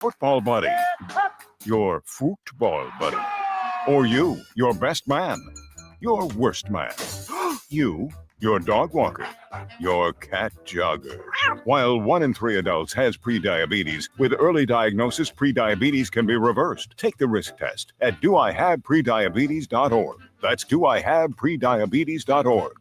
football buddy, your football buddy, or you, your best man, your worst man, you, your dog walker, your cat jogger. While 1 in 3 adults has prediabetes, with early diagnosis, prediabetes can be reversed. Take the risk test at doihaveprediabetes.org. That's doihaveprediabetes.org.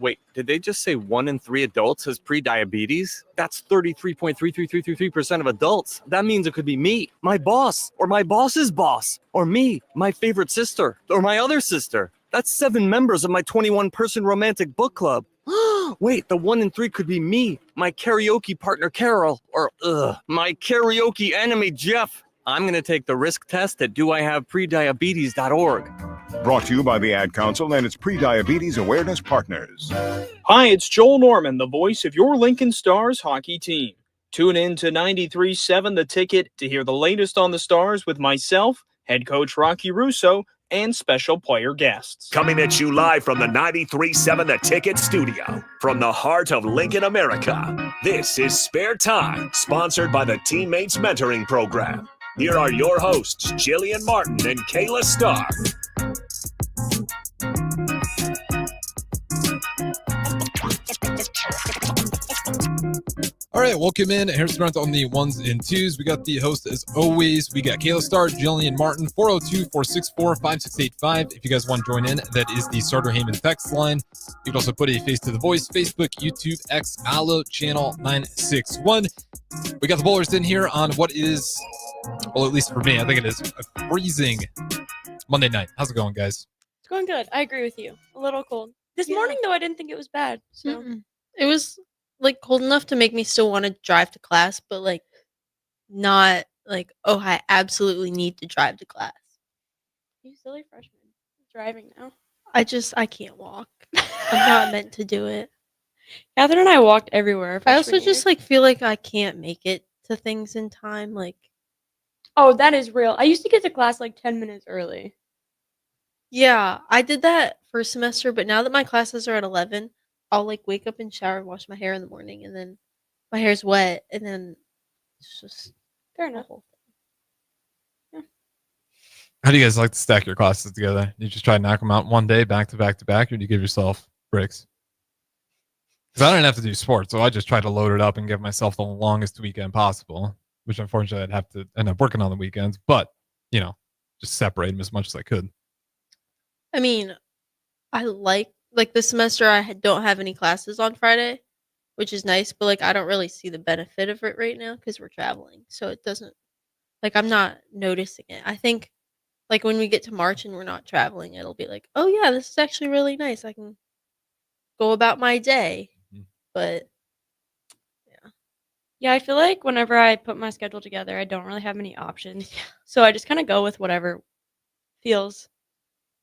Wait, did they just say 1 in 3 adults has prediabetes? That's 33.33333% of adults. That means it could be me, my boss, or my boss's boss, or me, my favorite sister, or my other sister. That's 7 members of my 21-person romantic book club. Wait, the 1 in 3 could be me, my karaoke partner Carol, or my karaoke enemy Jeff. I'm going to take the risk test at doihaveprediabetes.org. Brought to you by the Ad Council and its Prediabetes Awareness Partners. Hi, it's Joel Norman, the voice of your Lincoln Stars hockey team. Tune in to 93.7 The Ticket to hear the latest on the Stars with myself, head coach Rocky Russo, and special player guests. Coming at you live from the 93.7 The Ticket studio, from the heart of Lincoln, America. This is Spare Time, sponsored by the Teammates Mentoring Program. Here are your hosts, Jillian Martin and Kayla Starr. All right, welcome in. Here's the on the ones and twos. We got the host as always. We got Kayla Starr, Jillian Martin, 402-464-5685. If you guys want to join in, that is the Starter Heyman text line. You can also put a face to the voice, Facebook, YouTube, X, Allo, channel 961. We got the bowlers in here on what is, well, at least for me, I think it is a freezing Monday night. How's it going, guys? It's going good. I agree with you. A little cold. This morning, though, I didn't think it was bad. So It was like cold enough to make me still want to drive to class, but like not like, oh, I absolutely need to drive to class. You silly freshman. Driving now. I can't walk. I'm not meant to do it. Catherine and I walked everywhere. I also just like feel like I can't make it to things in time. Like, oh, that is real. I used to get to class like 10 minutes early. Yeah, I did that first semester, but now that my classes are at 11, I'll like wake up and shower, wash my hair in the morning, and then my hair's wet, and then it's just fair enough. Yeah. How do you guys like to stack your classes together? You just try to knock them out one day, back to back to back, or do you give yourself breaks? Because I don't have to do sports, so I just try to load it up and give myself the longest weekend possible, which unfortunately I'd have to end up working on the weekends, but, you know, just separate them as much as I could. I mean, I like this semester I don't have any classes on Friday, which is nice, but like I don't really see the benefit of it right now because we're traveling. So it doesn't, like, I'm not noticing it. I think like when we get to March and we're not traveling, it'll be like, oh yeah, this is actually really nice. I can go about my day. But yeah, I feel like whenever I put my schedule together, I don't really have many options. So I just kind of go with whatever feels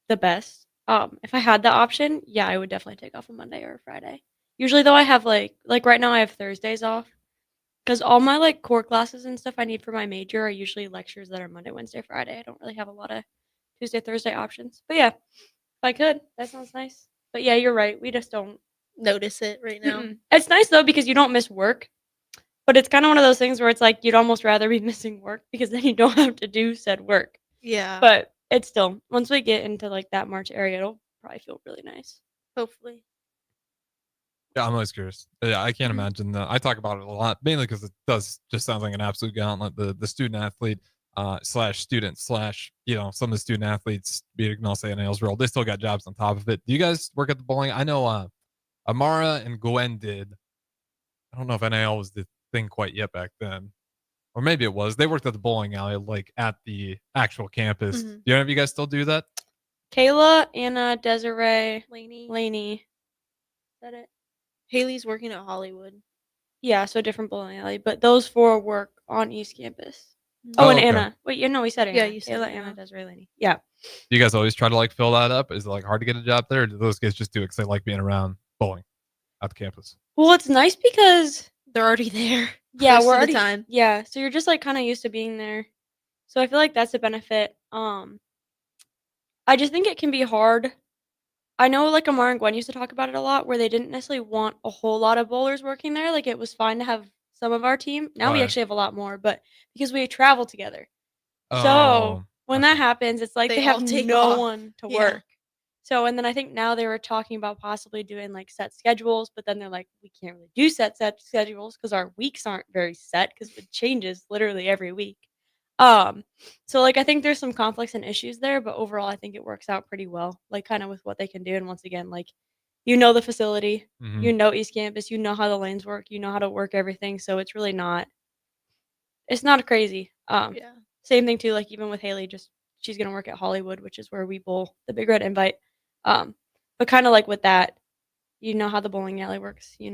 the best. If I had the option, yeah, I would definitely take off a Monday or a Friday. Usually though, I have like right now I have Thursdays off because all my like core classes and stuff I need for my major are usually lectures that are Monday, Wednesday, Friday. I don't really have a lot of Tuesday, Thursday options. But yeah, if I could, that sounds nice. But yeah, you're right. We just don't notice it right now. It's nice though because you don't miss work. But it's kind of one of those things where it's like you'd almost rather be missing work because then you don't have to do said work. Yeah. But it's still, once we get into like that March area, it'll probably feel really nice. Hopefully. Yeah, I'm always curious. Yeah, I can't imagine that. I talk about it a lot, mainly because it does just sound like an absolute gauntlet. The student athlete slash student slash, you know, some of the student athletes, be it I'll say NAL's role, they still got jobs on top of it. Do you guys work at the bowling? I know Amara and Gwen did. I don't know if NAL was the thing quite yet back then. Or maybe it was. They worked at the bowling alley, like at the actual campus. Do any of you guys still do that? Kayla, Anna, Desiree, Lainey. Is that it? Haley's working at Hollywood. Yeah, so different bowling alley. But those 4 work on East Campus. Oh, and okay. Anna. Wait, you know, we said Anna. Yeah, you said Kayla, Anna, Desiree, Lainey. Yeah. Do you guys always try to like fill that up? Is it like hard to get a job there? Or do those guys just do it because they like being around bowling at the campus? Well, it's nice because they're already there. Yeah, we're already time. Yeah, so you're just like kind of used to being there. So I feel like that's a benefit. I just think it can be hard. I know like Amar and Gwen used to talk about it a lot where they didn't necessarily want a whole lot of bowlers working there. Like it was fine to have some of our team. Now we Why? actually have a lot more, but because we travel together. So Oh, when okay. that happens, it's like They they have all take no off. one to Yeah. work. So and then I think now they were talking about possibly doing like set schedules, but then they're like, we can't really do set schedules because our weeks aren't very set because it changes literally every week. So like I think there's some conflicts and issues there, but overall I think it works out pretty well, like kind of with what they can do. And once again, like the facility, Mhm. East Campus, how the lanes work, how to work everything. So it's really not it's not crazy. Yeah. Same thing too, like even with Haley, just she's gonna work at Hollywood, which is where we bowl the Big Red Invite. But kind of like with that, how the bowling alley works, the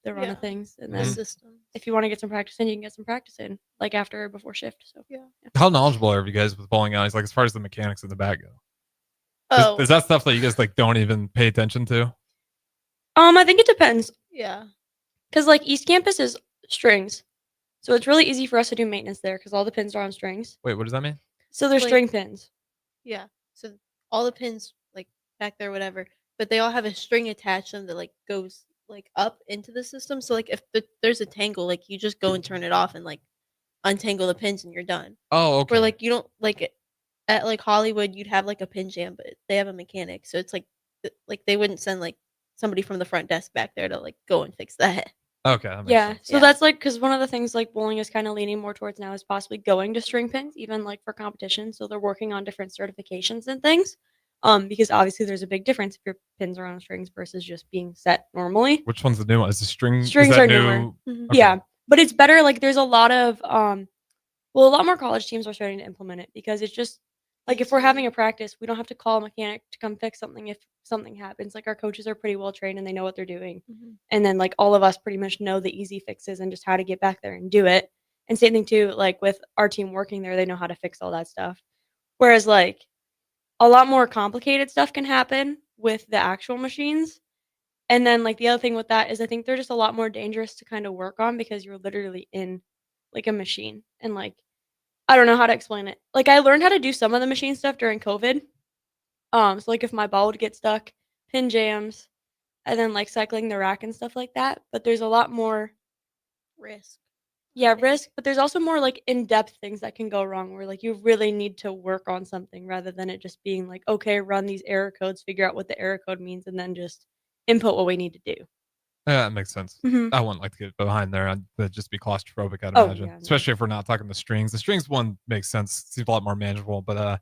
run of Yeah. things, and The then system. if you want to get some practice in, you can get some practice in, like after or before shift. So Yeah. How knowledgeable are you guys with bowling alleys? Like as far as the mechanics in the back go, Oh. is that stuff that you guys like don't even pay attention to? I think it depends, Yeah. cause like East Campus is strings, so it's really easy for us to do maintenance there, cause all the pins are on strings. Wait, what does that mean? So they're Like- string pins. Yeah. So all the pins like back there, whatever, but they all have a string attached to them that like goes like up into the system. So like if there's a tangle, like you just go and turn it off and like untangle the pins and you're done. Oh, okay. Where like you don't like at like Hollywood, you'd have like a pin jam, but they have a mechanic, so it's like they wouldn't send like somebody from the front desk back there to like go and fix that. Okay, that makes Yeah, sense. so Yeah. that's like because one of the things like bowling is kind of leaning more towards now is possibly going to string pins, even like for competition. So they're working on different certifications and things. Because obviously there's a big difference if your pins are on strings versus just being set normally. Which one's the new one? Is the string? Strings is that are new? newer. Mhm. Okay. Yeah, but it's better. Like there's a lot of a lot more college teams are starting to implement it because it's just like if we're Easier. having a practice, we don't have to call a mechanic to come fix something if something happens. Like our coaches are pretty well trained and they know what they're doing. Mhm. And then like all of us pretty much know the easy fixes and just how to get back there and do it. And same thing too, like with our team working there, they know how to fix all that stuff. Whereas like a lot more complicated stuff can happen with the actual machines. And then like the other thing with that is I think they're just a lot more dangerous to kind of work on because you're literally in like a machine and like I don't know how to explain it. Like I learned how to do some of the machine stuff during COVID. So like if my ball would get stuck, pin jams, and then like cycling the rack and stuff like that. But there's a lot more Risk. risk, but there's also more like in-depth things that can go wrong where like you really need to work on something rather than it just being like, okay, run these error codes, figure out what the error code means, and then just input what we need to do. Yeah, that makes sense. Mhm. I wouldn't like to get behind there. I'd just be claustrophobic, I'd Oh, imagine. yeah, no. Especially if we're not talking the strings. The strings one makes sense. Seems a lot more manageable, but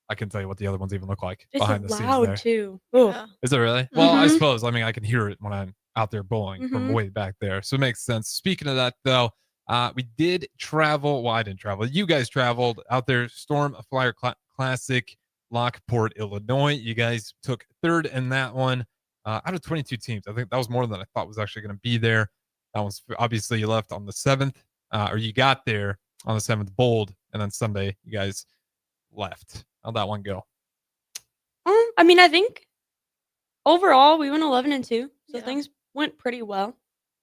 I can tell you what the other ones even look like It's behind the scenes loud there. too. Ooh. Yeah. Is it really? Well, I Mhm. suppose. I mean, I can hear it when I'm out there bowling from Mhm. way back there. So it makes sense. Speaking of that, though, we did travel. Well, I didn't travel. You guys traveled out there. Storm Flyer Classic, Lockport, Illinois. You guys took third in that one. Out of 22 teams, I think that was more than I thought was actually going to be there. That was obviously you left on the 7th, or you got there on the 7th, bowled, and then Sunday you guys left. How'd that one go? I mean, I think overall we went 11-2, so Yeah. things went pretty well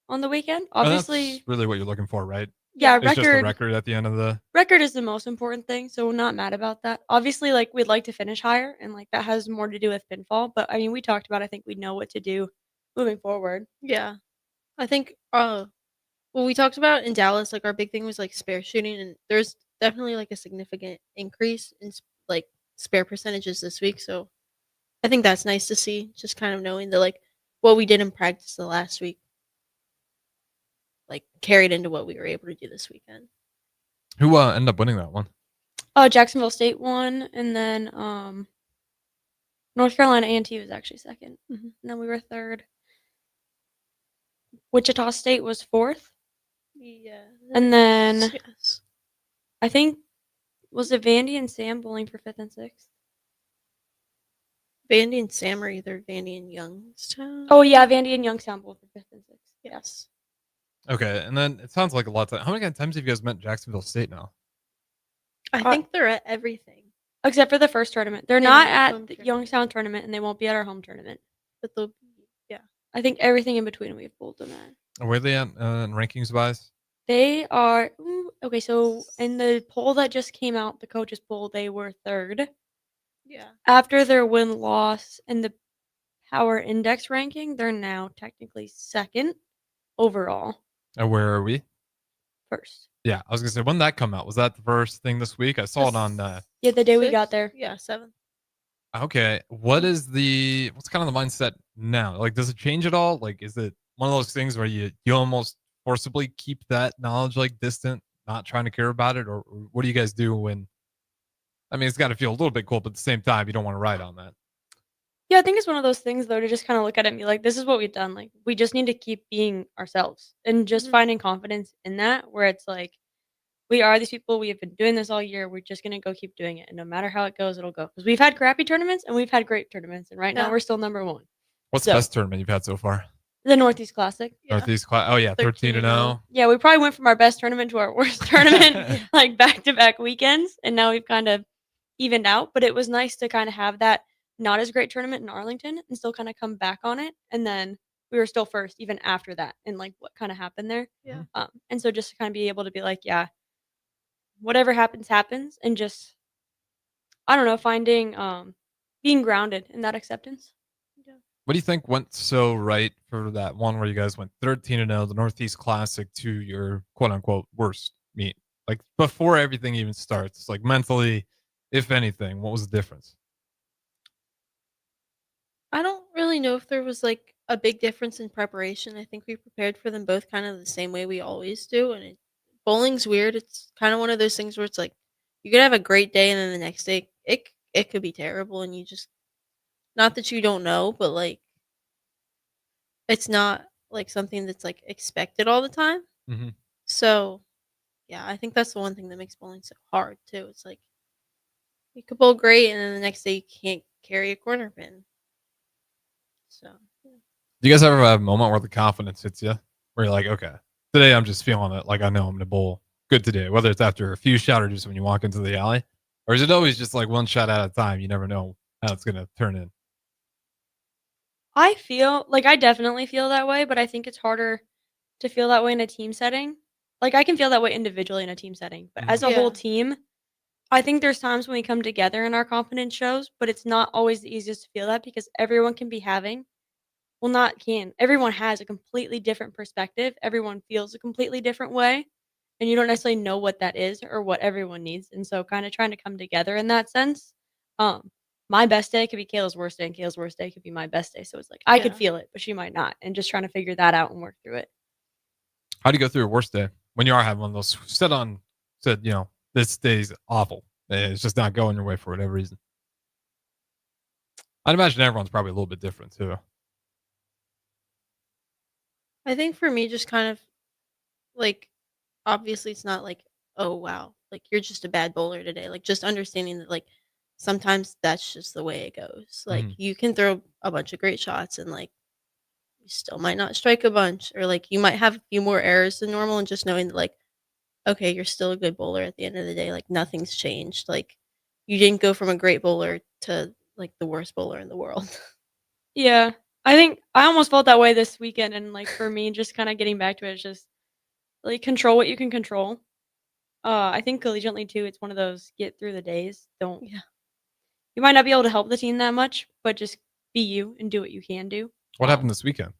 on the weekend. And Obviously, that's really what you're looking for, right? yeah, It's just the record at the end of the. record is the most important thing, so we're not mad about that. Obviously, like we'd like to finish higher, and like that has more to do with pinfall. But I mean, we talked about. I think we know what to do moving forward. Yeah. I think what we talked about in Dallas, like our big thing was like spare shooting, and there's definitely like a significant increase in like spare percentages this week. So I think that's nice to see. Just kind of knowing that like what we did in practice the last week, like carried into what we were able to do this weekend. Who ended up winning that one? Jacksonville State won, and then North Carolina A&T was actually 2nd, Mhm. and then we were 3rd. Wichita State was 4th, Yeah. and then Yes. I think was it Vandy and Sam bowling for 5th and 6th. Vandy and Sam are either Vandy and Youngstown. Oh yeah, Vandy and Youngstown bowled for 5th and 6th. Yes. Okay, and then it sounds like a lot. How many times have you guys met Jacksonville State now? I think they're at everything, Except for the first tournament. They're And not the at home the tournament. Youngstown tournament, and they won't be at our home tournament. but they'll be, yeah. I think everything in between we've bowled them at. Where are they at in rankings wise? They are okay. So in the poll that just came out, the coaches poll, they were 3rd. Yeah. After their win loss in the power index ranking, they're now technically 2nd overall. And where are we? first. Yeah, I was gonna say, when did that come out? Was that the first thing this week? I saw it on. Yeah, the day we got 6th? there. Yeah, 7th. Okay, what's kind of the mindset now? Like, does it change at all? Like, is it one of those things where you almost forcibly keep that knowledge like distant, not trying to care about it, or what do you guys do when? I mean, it's got to feel a little bit cool, but at the same time, you don't want to ride on that. Yeah, I think it's one of those things though to just kind of look at it and be like, this is what we've done. Like, we just need to keep being ourselves and just Mhm. finding confidence in that. Where it's like, we are these people. We have been doing this all year. We're just gonna go keep doing it, and no matter how it goes, it'll go. Because we've had crappy tournaments and we've had great tournaments, and right now Yeah. we're still number 1. What's the So- best tournament you've had so far? The Northeast Classic. Yeah. Northeast class. Oh yeah, 13 and 0. Yeah, we probably went from our best tournament to our worst tournament, like back-to-back weekends, and now we've kind of evened out. But it was nice to kind of have that not as great tournament in Arlington and still kind of come back on it. And then we were still first even after that, and like what kind of happened there. Yeah. And so just to kind of be able to be like, yeah, whatever happens, happens, and just I don't know, finding being grounded in that acceptance. What do you think went so right for that one where you guys went 13 and 0, the Northeast Classic, to your quote unquote worst meet? Like before everything even starts, like mentally, if anything, what was the difference? I don't really know if there was like a big difference in preparation. I think we prepared for them both kind of the same way we always do. And bowling's weird. It's kind of one of those things where it's like you could have a great day and then the next day it could be terrible, and you just not that you don't know, but like it's not like something that's like expected all the time. Mm-hmm. So yeah, I think that's the one thing that makes bowling so hard too. It's like you could bowl great and then the next day you can't carry a corner pin. So yeah. Do you guys ever have a moment where the confidence hits you, where you're like, okay, today I'm just feeling it, like I know I'm gonna bowl good today, whether it's after a few shot or just when you walk into the alley, or is it always just like one shot at a time? You never know how it's gonna turn in. I feel like I definitely feel that way, but I think it's harder to feel that way in a team setting. Like I can feel that way individually in a team setting, but as a Yeah. whole team, I think there's times when we come together and our confidence shows, but it's not always the easiest to feel that because everyone can be having, well, not can, everyone has a completely different perspective. Everyone feels a completely different way, and you don't necessarily know what that is or what everyone needs. And so, kind of trying to come together in that sense. Um, my best day could be Kayla's worst day, and Kayla's worst day could be my best day. So it's like I could Yeah. feel it, but she might not, and just trying to figure that out and work through it. How do you go through your worst day when you are having one of those said, you know, this day's awful. It's just not going your way for whatever reason. I'd imagine everyone's probably a little bit different too. I think for me, just kind of like obviously it's not like, oh wow, like you're just a bad bowler today. Like just understanding that like sometimes that's just the way it goes. Like Mhm. you can throw a bunch of great shots and like you still might not strike a bunch, or like you might have a few more errors than normal, and just knowing that like okay, you're still a good bowler at the end of the day. Like nothing's changed. Like you didn't go from a great bowler to like the worst bowler in the world. Yeah, I think I almost felt that way this weekend, and like for me, just kind of getting back to it, is just like control what you can control. I think collegiately too, it's one of those get through the days. Don't Yeah. You might not be able to help the team that much, but just be you and do what you can do. What happened this weekend?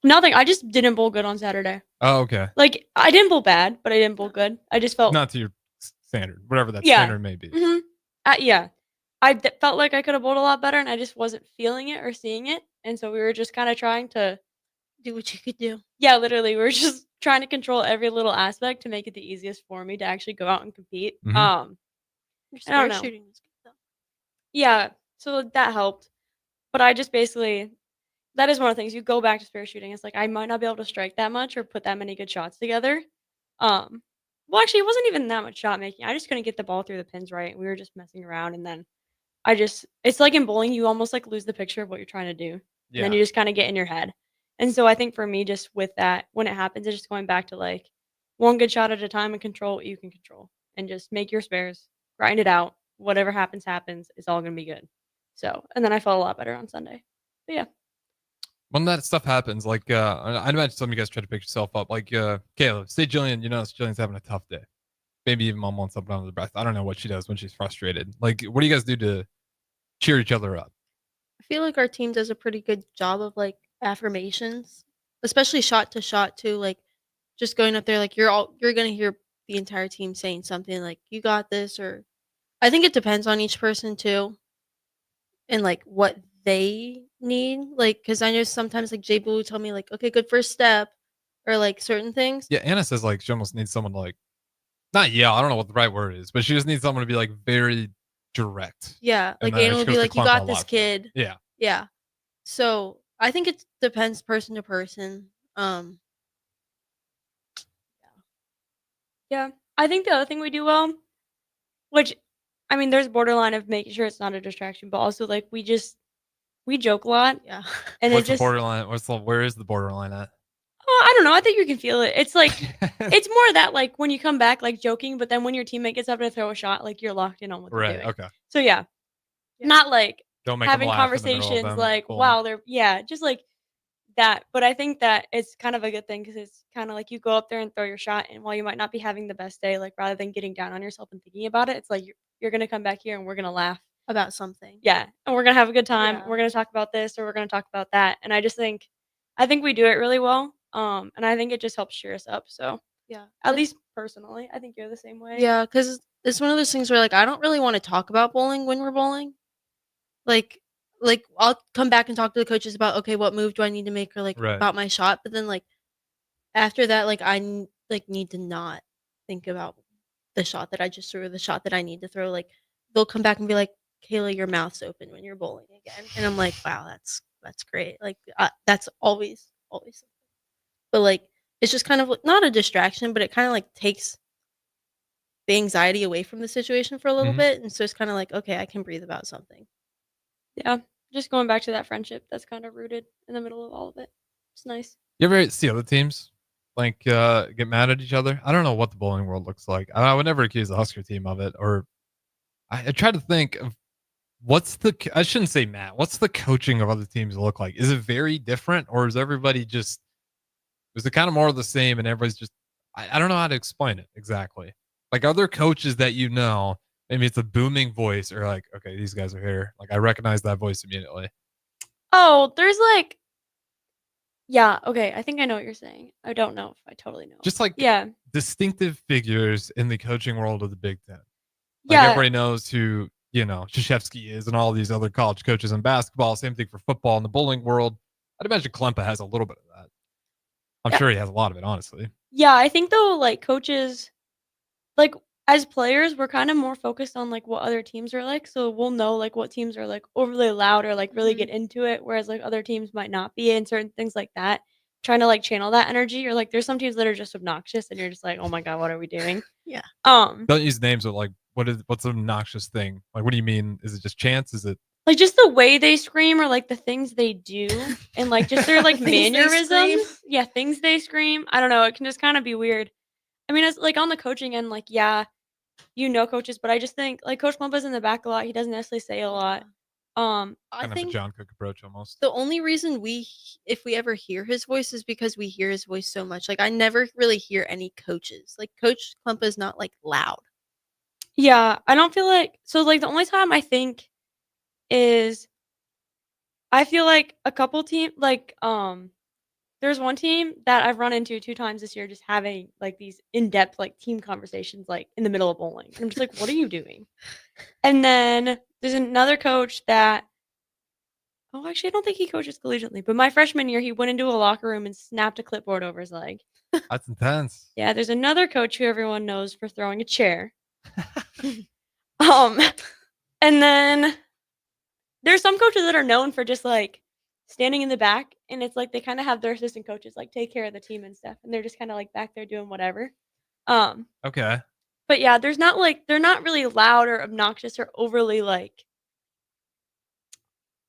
Nothing. I just didn't bowl good on Saturday. Oh, okay. Like I didn't bowl bad, but I didn't bowl good. I just felt Not to your standard, whatever that Yeah. standard may be. hmm yeah. Felt like I could have bowled a lot better, and I just wasn't feeling it or seeing it. And so we were just kind of trying to, Do what you could do. yeah, literally, we were just trying to control every little aspect to make it the easiest for me to actually go out and compete. Mhm. Your I don't spare know. shooting was good though. Yeah, so that helped. But I just basically, that is one of the things. You go back to spare shooting. It's like I might not be able to strike that much or put that many good shots together. Well, actually, it wasn't even that much shot making. I just couldn't get the ball through the pins right. We were just messing around, and then it's like in bowling, you almost like lose the picture of what you're trying to do, and then Yeah. you just kind of get in your head. And so I think for me, just with that, when it happens, it's just going back to like one good shot at a time and control what you can control, and just make your spares, grind it out. Whatever happens, happens. It's all gonna be good. So, and then I felt a lot better on Sunday. But yeah. When that stuff happens, like I'd imagine some of you guys try to pick yourself up. Like Kayla, say Jillian, you know, Jillian's having a tough day. Maybe even mom wants something under the breath. I don't know what she does when she's frustrated. Like, what do you guys do to cheer each other up? I feel like our team does a pretty good job of like affirmations, especially shot to shot too. Like just going up there, like, you're gonna hear the entire team saying something like, "You got this," or I think it depends on each person too, and like what they need. Like, because I know sometimes like Jay Blue tell me like, "Okay, good first step," or like certain things. Yeah, Anna says like she almost needs someone to like not yell. I don't know what the right word is, but she just needs someone to be like very direct. Yeah, And like then Anna she would goes be to like, "You Klumpa a got this, lot for that. kid." Yeah. Yeah. So I think it depends person to person. Yeah. I think the other thing we do well, which I mean, there's borderline of making sure it's not a distraction, but also like we joke a lot, Yeah. and What's it the just borderline? Where is the borderline at? oh, I don't know. I think you can feel it. It's like it's more that like when you come back like joking, but then when your teammate gets up to throw a shot, like you're locked in on what they're Right. doing. Okay. So yeah, Yeah. not like Don't make them having laugh in the middle of conversations them. like Bowling. wow, they're just like that. But I think that it's kind of a good thing because it's kind of like you go up there and throw your shot, and while you might not be having the best day, like rather than getting down on yourself and thinking about it, it's like you're gonna come back here and we're gonna laugh. About something. Yeah, and we're gonna have a good time. Yeah. We're gonna talk about this or we're gonna talk about that. And I think we do it really well. And I think it just helps cheer us up. So Yeah. at least personally, I think you're the same way. Yeah, because it's one of those things where like I don't really want to talk about bowling when we're bowling. Like I'll come back and talk to the coaches about okay, what move do I need to make or like Right. about my shot, but then like after that, like like need to not think about the shot that I just threw or the shot that I need to throw. Like they'll come back and be like, "Kayla, your mouth's open when you're bowling again," and I'm like, "Wow, that's great." Like that's always. Something. But like it's just kind of like, not a distraction, but it kind of like takes the anxiety away from the situation for a little Mhm. bit, and so it's kind of like okay, I can breathe about something. Yeah. Just going back to that friendship that's kind of rooted in the middle of all of it. It's nice. You ever see other teams like get mad at each other? I don't know what the bowling world looks like. I would never accuse the Husker team of it. Or I try to think of I shouldn't say Matt. What's the coaching of other teams look like? Is it very different, or is everybody just is it kind of more of the same and everybody's just I don't know how to explain it exactly. Like other coaches that you know, maybe it's a booming voice or like, okay, these guys are here. Like I recognize that voice immediately. Oh, there's like yeah, okay. I think I know what you're saying. I don't know if I totally know. Just like Yeah. distinctive figures in the coaching world of the Big Ten. Like Yeah. everybody knows who, Krzyzewski is and all these other college coaches in basketball. Same thing for football in the bowling world. I'd imagine Klempa has a little bit of that. I'm Yeah. sure he has a lot of it, honestly. Yeah, I think though, like coaches, like as players, we're kind of more focused on like what other teams are like, so we'll know like what teams are like overly loud or like really get into it, whereas like other teams might not be, and certain things like that. Trying to like channel that energy, or like there's some teams that are just obnoxious, and you're just like, oh my god, what are we doing? Yeah. Don't use names, but like, what's an obnoxious thing? Like, what do you mean? Is it just chance? Is it Like just the way they scream, or like the things they do, and like just their like Things they mannerisms. scream. Yeah, things they scream. I don't know. It can just kind of be weird. I mean, it's like on the coaching end, like yeah, coaches, but I just think like Coach Klumpa's in the back a lot. He doesn't necessarily say a lot. I kind of a think John Cook approach almost? the only reason if we ever hear his voice is because we hear his voice so much. Like I never really hear any coaches. Like Coach Klumpa is not like loud. Yeah, I don't feel like so like the only time I think is I feel like a couple there's one team that I've run into 2 times this year just having like these in-depth like team conversations like in the middle of bowling. I'm just like, what are you doing? And then there's another coach that oh, actually I don't think he coaches collegiately, but my freshman year he went into a locker room and snapped a clipboard over his leg. That's intense. Yeah, there's another coach who everyone knows for throwing a chair. Um, and then there's some coaches that are known for just like standing in the back, and it's like they kind of have their assistant coaches like take care of the team and stuff, and they're just kind of like back there doing whatever. Okay. But yeah, there's not like they're not really loud or obnoxious or overly like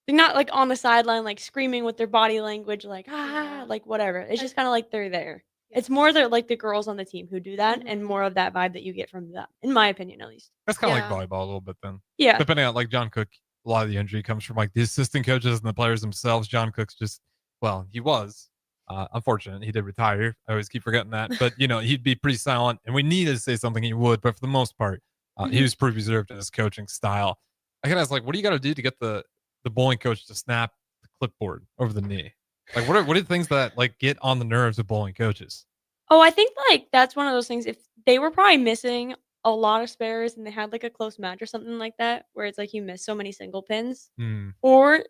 they're not like on the sideline like screaming with their body language like Yeah. like whatever. It's just kind of like they're there. Yeah. It's more like the girls on the team who do that, and Mhm. more of that vibe that you get from them, in my opinion, at least. That's kind of Yeah. like volleyball a little bit then. Yeah. Depending on like John Cook, a lot of the injury comes from like the assistant coaches and the players themselves. John Cook's just, well, he was unfortunate. He did retire. I always keep forgetting that. But, he'd be pretty silent and we needed to say something he would. But for the most part, he was pretty reserved in his coaching style. I gotta ask, like, what do you got to do to get the bowling coach to snap the clipboard over the knee? Like, what are the things that like get on the nerves of bowling coaches? Oh, I think, like, that's one of those things, if they were probably missing a lot of spares and they had, like, a close match or something like that, where it's like you miss so many single pins, Hmm. or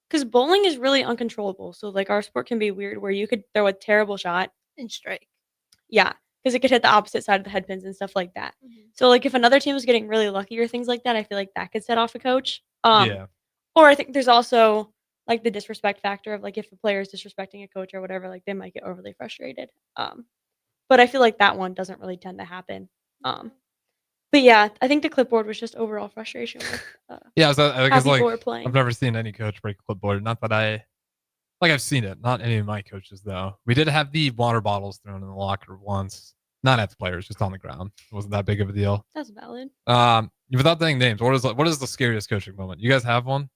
because bowling is really uncontrollable, so, like, our sport can be weird where you could throw a terrible shot. And strike. Yeah, because it could hit the opposite side of the head pins and stuff like that. Mhm. So, like, if another team was getting really lucky or things like that, I feel like that could set off a coach. Yeah. Or I think there's also, like, the disrespect factor of, like, if a player is disrespecting a coach or whatever, like, they might get overly frustrated. But I feel like that one doesn't really tend to happen. But yeah, I think the clipboard was just overall frustration with Yeah, so I how guess people like were playing. I've never seen any coach break a clipboard. Not that I've seen it. Not any of my coaches though. We did have the water bottles thrown in the locker once. Not at the players, just on the ground. It wasn't that big of a deal. That's valid. Without saying names, what is the scariest coaching moment? You guys have one?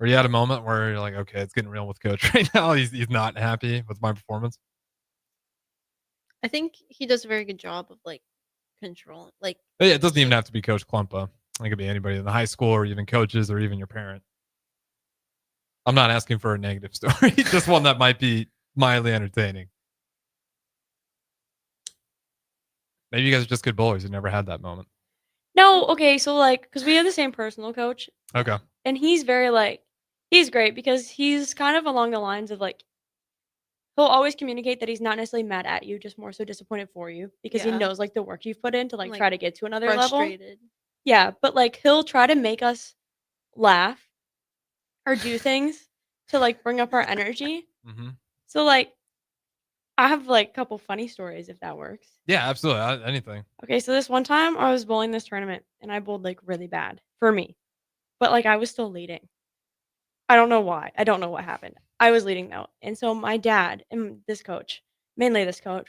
Or you had a moment where you're like, okay, it's getting real with coach right now. He's not happy with my performance. I think he does a very good job of like controlling, like But yeah, it doesn't even have to be Coach Klumpa. It could be anybody in the high school or even coaches or even your parent. I'm not asking for a negative story, just one that might be mildly entertaining. Maybe you guys are just good bowlers. You never had that moment. No, okay, so like, because we have the same personal coach, Okay. and he's very like, he's great because he's kind of along the lines of like, he'll always communicate that he's not necessarily mad at you, just more so disappointed for you because he Yeah. knows like the work you've put in to like Like, try to get to another level. frustrated. Yeah, but like he'll try to make us laugh or do things to like bring up our energy. Mm-hmm. So like, I have like a couple funny stories if that works. Yeah, absolutely. Anything. Okay, so this one time I was bowling this tournament and I bowled like really bad for me, but like I was still leading. I don't know why. I don't know what happened. I was leading though. And so my dad and this coach, mainly this coach,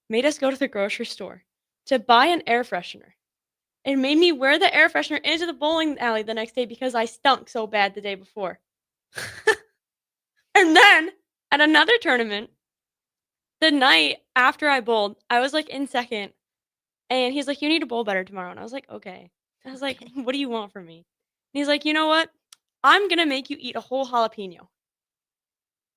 made us go to the grocery store to buy an air freshener and made me wear the air freshener into the bowling alley the next day because I stunk so bad the day before. And then at another tournament, the night after I bowled, I was like in second. And he's like, "You need to bowl better tomorrow." And I was like, "Okay." I was like, "What do you want from me?" And he's like, "You know what? I'm gonna make you eat a whole jalapeno."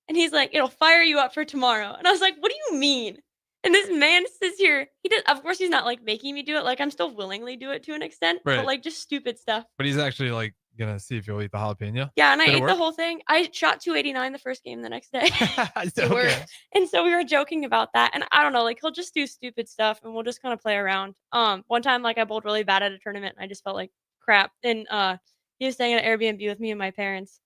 And he's like, "It'll fire you up for tomorrow." And I was like, "What do you mean?" And this man sits here. He does. Of course, he's not like making me do it. Like I'm still willingly do it to an extent, Right. but like just stupid stuff. But he's actually like gonna see if you'll eat the jalapeno. Yeah, and I Did it ate the work? whole thing. I shot 289 the first game the next day. It worked. And so we were joking about that, and I don't know, like, he'll just do stupid stuff, and we'll just kinda play around. One time, like, I bowled really bad at a tournament, and I just felt like crap, and, he was staying at an Airbnb with me and my parents,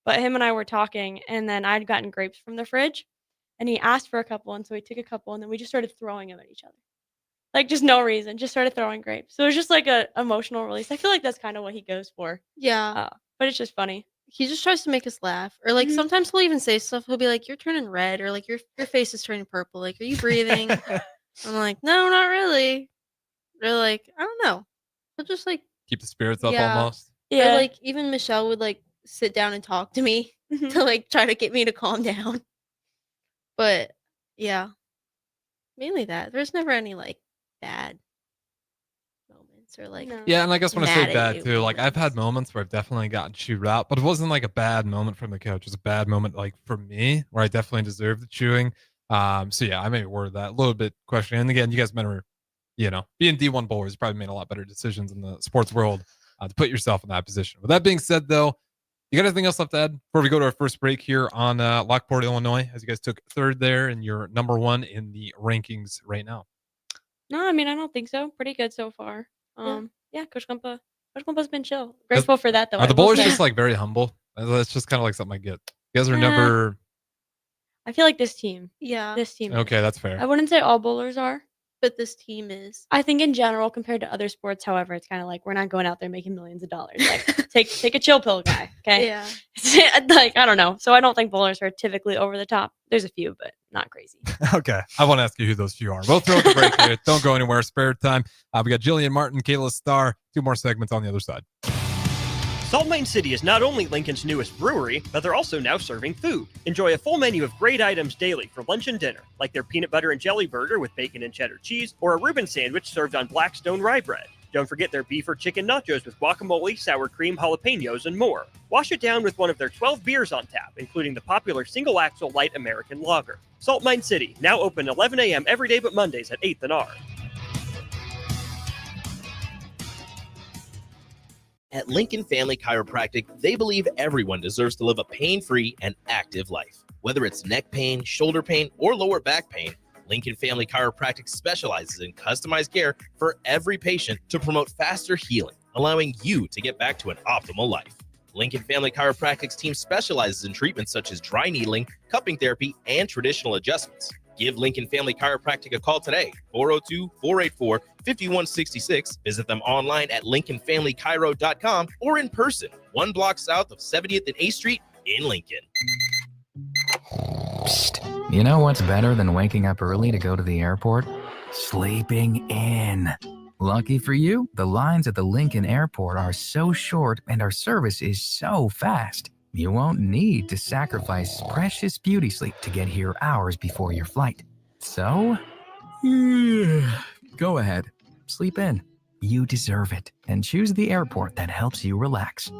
but him and I were talking, and then I'd gotten grapes from the fridge, and he asked for a couple, and so we took a couple, and then we just started throwing them at each other. Like, just no reason, just started throwing grapes. So it was just like a emotional release. I feel like that's kinda what he goes for, Yeah. but it's just funny. He just tries to make us laugh. Or like Mhm. sometimes he'll even say stuff. He'll be like, "You're turning red," or like your face is turning purple. Like, "Are you breathing?" I'm like, "No, not really." They're like, "I don't know." He'll just like Keep the spirits up Yeah. almost. Yeah. Or like even Michelle would like sit down and talk to me Mhm. to like try to get me to calm down. But yeah, mainly that. There's never any like bad moments or like No. Yeah, and I guess when I mad say at bad you too, like I've had moments. moments where I've definitely gotten chewed out, but it wasn't like a bad moment from the coach. It was a bad moment like for me where I definitely deserved the chewing. So yeah, I may word that a little bit questioning. And again, you guys men are, being D1 bowlers, you probably made a lot better decisions in the sports world to put yourself in that position. With that being said, though, you got anything else left to add before we go to our first break here on Lockport, Illinois, as you guys took third there and you're number one in the rankings right now? No, I mean, I don't think so. Pretty good so far. Yeah. Yeah, Coach Kumpa's been chill. Grateful for that, though. Are the I will bowlers say. just like very humble? That's just kind of like something I get. You guys are Nah. never. I feel like this team. Yeah. This team. Okay, is. that's I fair. wouldn't say all bowlers are. But this team is. I think in general, compared to other sports, however, it's kind of like we're not going out there making millions of dollars. Like, take a chill pill, guy. Okay. Yeah. Like I don't know. So I don't think bowlers are typically over the top. There's a few, but not crazy. Okay, I want to ask you who those few are. We'll throw the break here. Don't go anywhere. Spare time. We got Jillian Martin, Kayla Starr. 2 more segments on the other side. Salt Lake City is not only Lincoln's newest brewery, but they're also now serving food. Enjoy a full menu of great items daily for lunch and dinner, like their peanut butter and jelly burger with bacon and cheddar cheese, or a Reuben sandwich served on Blackstone rye bread. Don't forget their beef or chicken nachos with guacamole, sour cream, jalapenos, and more. Wash it down with one of their 12 beers on tap, including the popular Single Axle Light American Lager. Salt Mine City, now open 11 a.m. every day but Mondays at 8th and R. At Lincoln Family Chiropractic, they believe everyone deserves to live a pain-free and active life. Whether it's neck pain, shoulder pain, or lower back pain, Lincoln Family Chiropractic specializes in customized care for every patient to promote faster healing, allowing you to get back to an optimal life. Lincoln Family Chiropractic's team specializes in treatments such as dry needling, cupping therapy, and traditional adjustments. Give Lincoln Family Chiropractic a call today, 402-484-5166. Visit them online at lincolnfamilychiro.com or in person, 1 block south of 70th and 8th Street in Lincoln. Psst. You know what's better than waking up early to go to the airport? Sleeping in. Lucky for you, the lines at the Lincoln Airport are so short and our service is so fast. You won't need to sacrifice precious beauty sleep to get here hours before your flight. So, go ahead, sleep in. You deserve it, and choose the airport that helps you relax.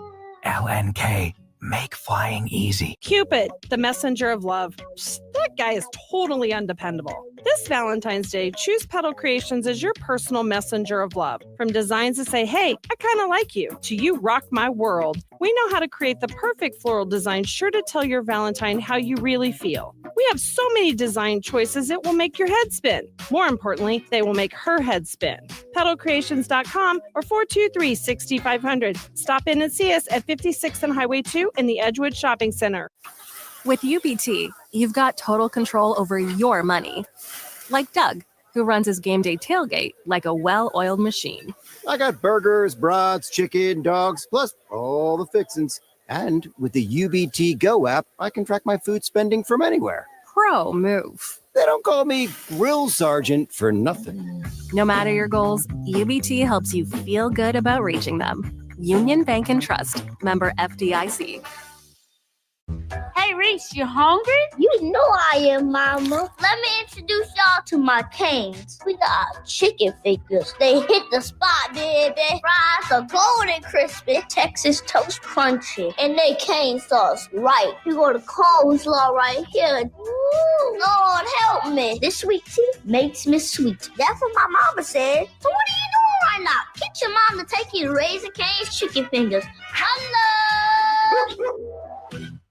LNK, make flying easy. Cupid, the messenger of love. Psst, that guy is totally undependable. This Valentine's Day, choose Petal Creations as your personal messenger of love. From designs that say, hey, I kind of like you, to you rock my world. We know how to create the perfect floral design sure to tell your Valentine how you really feel. We have so many design choices it will make your head spin. More importantly, they will make her head spin. PetalCreations.com or 423-6500. Stop in and see us at 56th and Highway 2 in the Edgewood Shopping Center. With UBT, you've got total control over your money. Like Doug, who runs his game day tailgate like a well-oiled machine. I got burgers, brats, chicken, dogs, plus all the fixins'. And with the UBT Go app, I can track my food spending from anywhere. Pro move. They don't call me Grill Sergeant for nothing. No matter your goals, UBT helps you feel good about reaching them. Union Bank and Trust. Member FDIC. Hey, Reese, you hungry? You know I am, Mama. Let me introduce y'all to my canes. We got chicken fingers. They hit the spot, baby. Fries are golden crispy, Texas toast crunchy, and they cane sauce right. You got a coleslaw right here. Ooh, Lord help me. This sweet tea makes me sweet. That's what my mama said. So what are you doing right now? Get your mom to take you to Raising Cane's chicken fingers. Hello.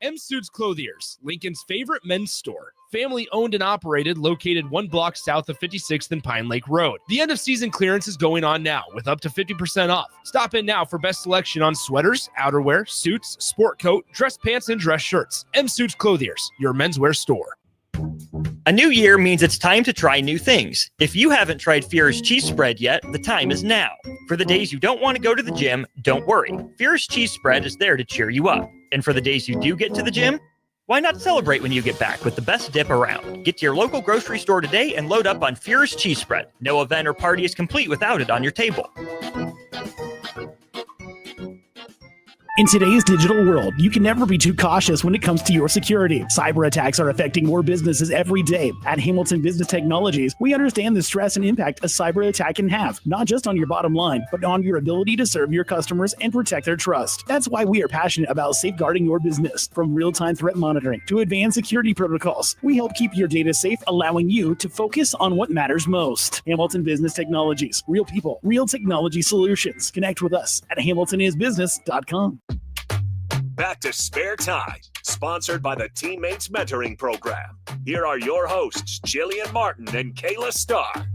M Suits Clothiers, Lincoln's favorite men's store. Family owned and operated, located 1 block south of 56th and Pine Lake Road. The end of season clearance is going on now with up to 50% off. Stop in now for best selection on sweaters, outerwear, suits, sport coat, dress pants, and dress shirts. M Suits Clothiers, your menswear store. A new year means it's time to try new things. If you haven't tried Fierce Cheese Spread yet, the time is now. For the days you don't want to go to the gym, don't worry. Fierce Cheese Spread is there to cheer you up. And for the days you do get to the gym, why not celebrate when you get back with the best dip around? Get to your local grocery store today and load up on Fierce Cheese Spread. No event or party is complete without it on your table. In today's digital world, you can never be too cautious when it comes to your security. Cyber attacks are affecting more businesses every day. At Hamilton Business Technologies, we understand the stress and impact a cyber attack can have, not just on your bottom line, but on your ability to serve your customers and protect their trust. That's why we are passionate about safeguarding your business. From real-time threat monitoring to advanced security protocols, we help keep your data safe, allowing you to focus on what matters most. Hamilton Business Technologies. Real people, real technology solutions. Connect with us at hamiltonisbusiness.com. Back to Spare Time, sponsored by the Teammates Mentoring Program. Here are your hosts, Jillian Martin and Kayla Starr.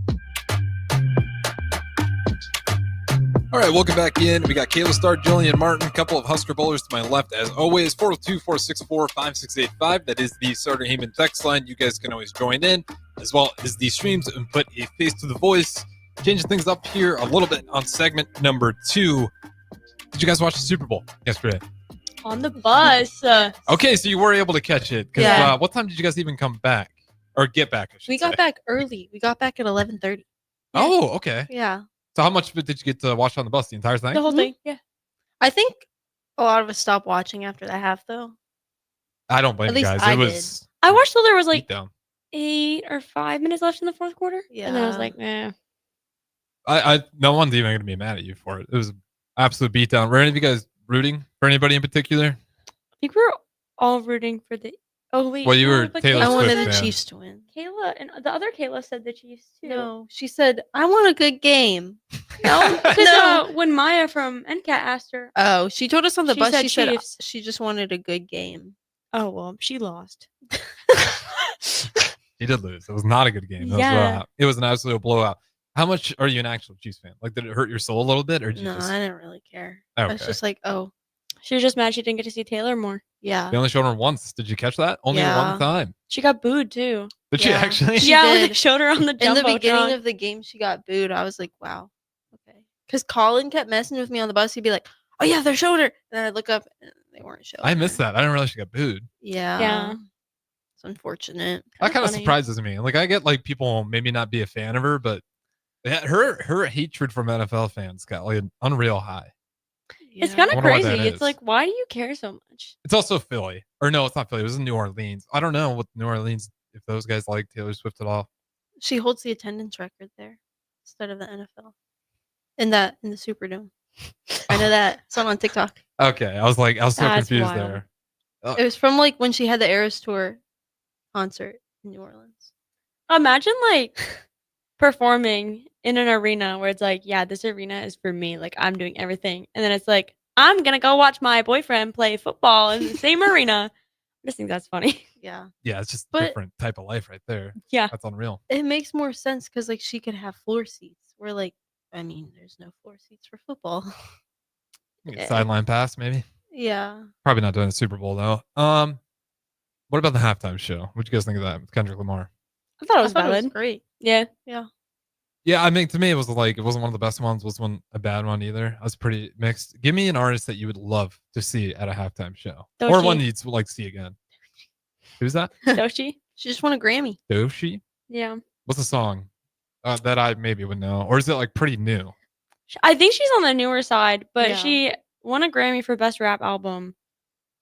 All right, welcome back in. We got Kayla Starr, Jillian Martin, a couple of Husker bowlers to my left. As always, 402-464-5685. That is the Starter Heyman text line. You guys can always join in, as well as the streams and put a face to the voice. Changing things up here a little bit on segment number 2. Did you guys watch the Super Bowl yesterday? On the bus. Okay, so you were able to catch it. Yeah. What time did you guys even come back? Or get back, I should We say. got back early. We got back at 11:30. Oh, okay. Yeah. So how much of it did you get to watch on the bus? The entire thing? The whole thing. Yeah. I think a lot of us stopped watching after that half, though. I don't blame At you least guys. I It was I watched till there was like beat down. 8 or 5 minutes left in the fourth quarter. Yeah. And then I was like, eh. No one's even gonna be mad at you for it. It was an absolute beatdown. Were any of you guys rooting for anybody in particular? I think we're all rooting for the. Oh wait, Well, you no, were but Taylor I Kayla wanted Swift the fan. Chiefs to win. Kayla and the other Kayla said the Chiefs too. No, she said, I want a good game. No, because No. when Maya from NCAT asked her, Oh, she told us on the She bus, said she said Chiefs. she just wanted a good game. oh well, she lost. He did lose. It was not a good game. Yeah. It was an absolute blowout. How much are you an actual Chiefs fan? Like, did it hurt your soul a little bit, or did you No, just? I didn't really care. I was Okay. just like, oh, She was just mad she didn't get to see Taylor more. yeah. They only showed her once. Did you catch that? Only Yeah. one time. She got booed too. Did she Yeah. actually? She yeah, did. when they showed her on the In the beginning Jumbotron. of the game, she got booed. I was like, wow. Okay. Because Colin kept messing with me on the bus. He'd be like, oh, yeah, they showed her. And I'd look up and they weren't showing I missed her. that. I didn't realize she got booed. Yeah. Yeah. It's unfortunate. That kind of funny. surprises me. Like, I get like people maybe not be a fan of her, but her hatred from NFL fans got like an unreal high. It's Yeah. kind I of wonder why crazy. that It's is. like, why do you care so much? It's also Philly, or no, it's not Philly. It was in New Orleans. I don't know what New Orleans if those guys like Taylor Swift at all. She holds the attendance record there instead of the NFL. In the Superdome. I know that. It's on TikTok. Okay, I was so That's confused wild. there. It was from like when she had the Eras Tour concert in New Orleans. Imagine like performing in an arena where it's like, yeah, this arena is for me. Like I'm doing everything, and then it's like, I'm gonna go watch my boyfriend play football in the same arena. I just think that's funny. Yeah. Yeah, it's just a But- different type of life right there. Yeah. That's unreal. It makes more sense because like she could have floor seats. Where like, I mean, there's no floor seats for football. You get sideline pass, maybe. Yeah. Probably not doing the Super Bowl though. What about the halftime show? What'd you guys think of that with Kendrick Lamar? I thought it I was thought it valid. was great. Yeah. Yeah. Yeah, I mean, to me, it was like it wasn't one of the best ones. Wasn't a bad one either. I was pretty mixed. Give me an artist that you would love to see at a halftime show, or Doechii. one you'd like to see again. Who's that? Doechii. She just won a Grammy. Doechii. Yeah. What's the song that I maybe would know, or is it like pretty new? I think she's on the newer side, but Yeah. she won a Grammy for best rap album.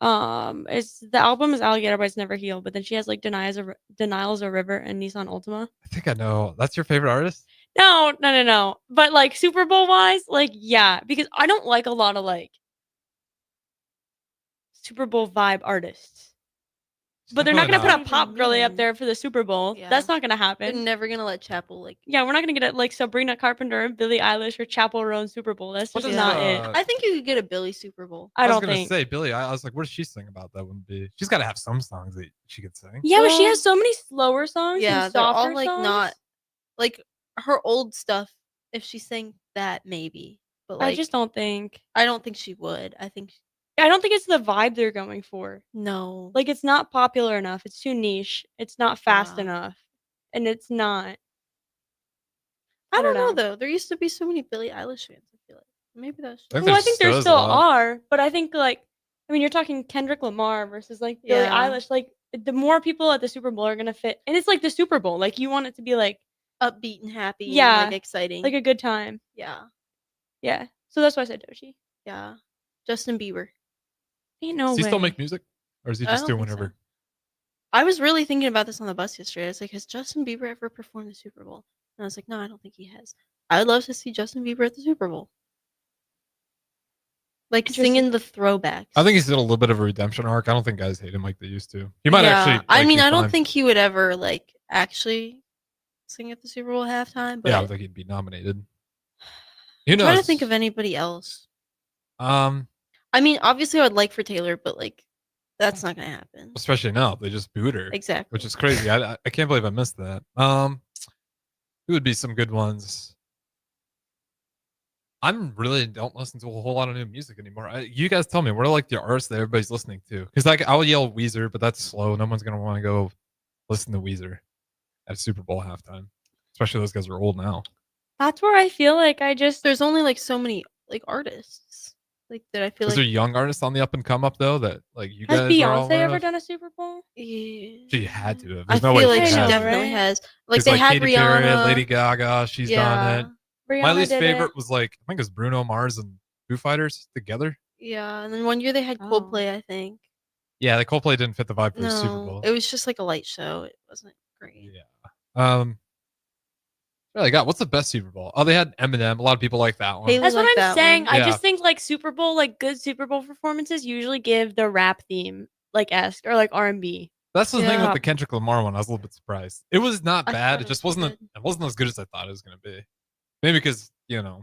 It's the album is Alligator, but it's Never Healed. But then she has like Denial's a River and Nissan Altima. I think I know. That's your favorite artist? No. But like Super Bowl wise, like yeah, because I don't like a lot of like Super Bowl vibe artists. But they're not gonna put Definitely a pop girly up there for the Super Bowl. Yeah. That's not gonna They're happen. never gonna let Chapel like. Yeah, we're not gonna get it like Sabrina Carpenter, Billie Eilish, or Chapel Roan Super Bowl. That's What just is, not it. I think you could get a Billy Super Bowl. I was don't gonna think. say Billie. I was like, what does she sing about? That wouldn't be. She's got to have some songs that she could sing. Yeah, but she Well, has so many slower songs. Yeah, and they're softer all like songs. not like her old stuff. If she sang that, maybe. But like, I just don't think. I don't think she would. I think It's the vibe they're going for. no. Like it's not popular enough. It's too niche. It's not fast Yeah. enough, and it's not. I don't know know. though. There used to be so many Billie Eilish fans. I feel like maybe that's just. think Well, I there think there still is a still lot. are, but I think like, I mean, you're talking Kendrick Lamar versus like Billie Yeah. Eilish. Like the more people at the Super Bowl are gonna fit, and it's like the Super Bowl. Like you want it to be like upbeat and happy. Yeah, and, like exciting. like a good time. yeah, Yeah. So that's why I said Doechii. yeah. Justin Bieber. Ain't no Does he way. still make music, or is he I just don't doing think so. whatever? I was really thinking about this on the bus yesterday. I was like, has Justin Bieber ever performed the Super Bowl? And I was like, no, I don't think he has. I would love to see Justin Bieber at the Super Bowl. Like singing the throwbacks. I think he's did a little bit of a redemption arc. I don't think guys hate him like they used to. He might actually. I like, mean, be I don't fine. think he would ever like actually sing at the Super Bowl halftime. But Yeah, I don't think he'd be nominated. Who I'm trying to knows? think of anybody else. Um, I mean, obviously, I would like for Taylor, but like, that's not gonna happen. especially now they just booed her. Exactly. Which is crazy. I can't believe I missed that. Who would be some good ones? I'm really don't listen to a whole lot of new music anymore. You guys tell me what are like the artists that everybody's listening to? Because like I'll yell Weezer, but that's slow. No one's gonna want to go listen to Weezer at Super Bowl halftime. Especially those guys are old now. That's where I feel like there's only like so many like artists like that. I feel Is like there young artists on the up and come up though that like you Has guys are all Beyonce aware ever of? done a Super Bowl? Yeah. She had to have. I There's no feel way like she hasn't. definitely has. Like 'Cause, they had Katy Perry, Rihanna, Lady Gaga, she's done it. My Rihanna least did favorite it. was like I think it was Bruno Mars and Foo Fighters together. Yeah, and then one year they had Oh. Coldplay. I think. Yeah, the Coldplay didn't fit the vibe for the Super No, Bowl. it was just like a light show. It wasn't great. Yeah. Really got what's the best Super Bowl? Oh, they had Eminem. A lot of people like that one. Haley That's what liked I'm that saying. one. I Yeah. just think like Super Bowl, like good Super Bowl performances usually give the rap theme like esque or like R&B. That's the thing with Yeah. the Kendrick Lamar one. I was a little bit surprised. It was not I bad. thought It it just was wasn't. good. It wasn't as good as I thought it was gonna be. Maybe because I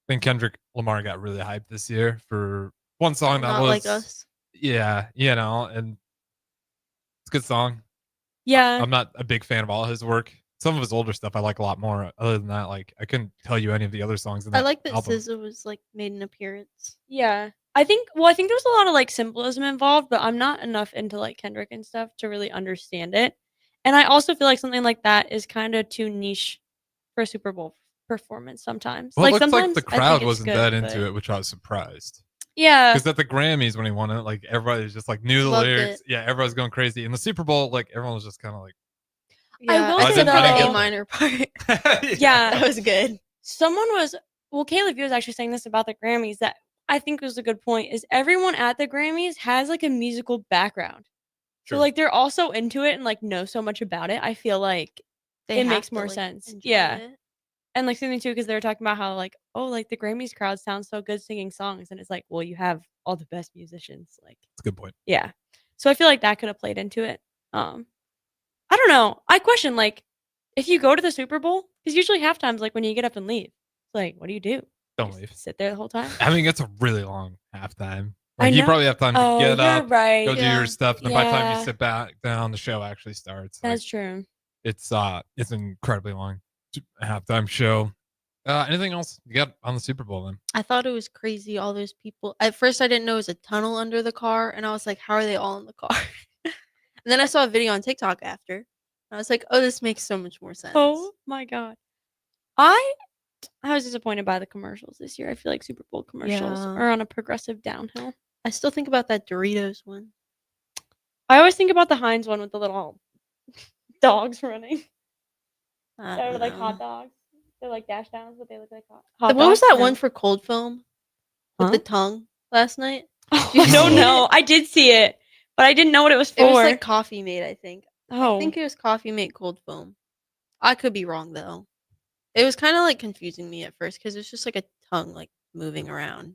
think Kendrick Lamar got really hyped this year for one song that Not was like us. yeah, and it's a good song. Yeah. I'm not a big fan of all his work. Some of his older stuff I like a lot more. Other than that, like I couldn't tell you any of the other songs in I that like that album. SZA was like made an appearance. Yeah. I think there's a lot of like symbolism involved, but I'm not enough into like Kendrick and stuff to really understand it. And I also feel like something like that is kind of too niche for a Super Bowl performance sometimes. Well, it Like looks like sometimes the I think crowd it's wasn't good, that but into it, which I was surprised. yeah. Because at the Grammys when he won it, like everybody was just like knew the Loved lyrics. it. Yeah, everybody's going crazy. In the Super Bowl, like everyone was just kind of like, Yeah, will I say said I didn't the get A that. minor part. Yeah. That was good. Someone was Caleb, you was actually saying this about the Grammys that I think was a good point is everyone at the Grammys has like a musical background. So Sure. like they're also into it and like know so much about it. I feel like They it have makes to, more like, sense. enjoy Yeah. it. And like something too, because they were talking about how like, oh, like the Grammys crowd sounds so good singing songs. And it's like, well, you have all the best musicians. Like, it's a good point. yeah. So I feel like that could have played into it. I don't know. I question like if you go to the Super Bowl, because usually halftime's like when you get up and leave. It's like, what do you do? Don't Just leave. sit there the whole time? I mean, it's a really long halftime. I Like you know. probably have time to Oh, get you're up, right. go do Yeah. your stuff, and then by the time you Yeah. sit back down, the show actually starts. Like, That's true. it's an incredibly long halftime show. Anything else you got on the Super Bowl then? I thought it was crazy. All those people. At first, I didn't know it was a tunnel under the car, and I was like, "How are they all in the car?" And then I saw a video on TikTok after. And I was like, "Oh, this makes so much more sense." Oh my god. I was disappointed by the commercials this year. I feel like Super Bowl commercials Yeah. are on a progressive downhill. I still think about that Doritos one. I always think about the Heinz one with the little dogs running. I They're don't like know. hot dogs. They're like dash downs, but they look like hot What was dogs. that No. one for cold film with the tongue last night? Oh, Did I you don't see know. it? I did see it, but I didn't know what it was for. It was like Coffee Mate, I think. oh, I think it was Coffee Mate cold foam. I could be wrong though. It was kind of like confusing me at first because it's just like a tongue like moving around.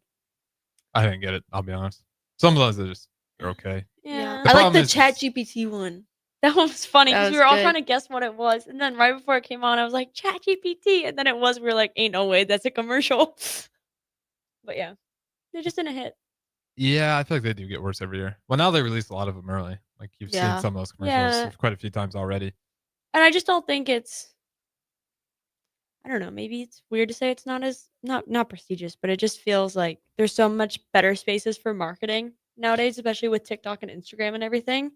I didn't get it. I'll be honest. Sometimes they're okay. yeah. The I like problem the is- Chat GPT one. That one was funny That because we was were all good. trying to guess what it was, and then right before it came on, I was like ChatGPT, and then it was. We were like, "Ain't no way, that's a commercial." But yeah, they're just in a hit. Yeah, I feel like they do get worse every year. Well, now they release a lot of them early. Like you've Yeah. seen some of those commercials Yeah. quite a few times already. And I just don't think it's. I don't know. Maybe it's weird to say it's not as not prestigious, but it just feels like there's so much better spaces for marketing nowadays, especially with TikTok and Instagram and everything.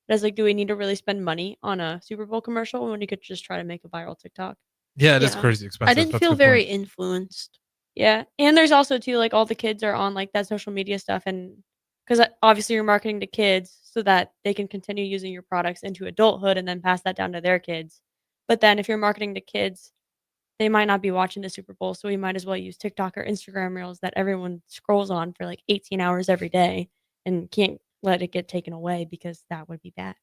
But it's like, do we need to really spend money on a Super Bowl commercial when you could just try to make a viral TikTok? Yeah, it is Yeah. crazy expensive. I didn't That's a feel good very point. influenced. Yeah, and there's also too like all the kids are on like that social media stuff, and because obviously you're marketing to kids so that they can continue using your products into adulthood and then pass that down to their kids. But then if you're marketing to kids, they might not be watching the Super Bowl, so we might as well use TikTok or Instagram Reels that everyone scrolls on for like 18 hours every day and can't let it get taken away because that would be bad.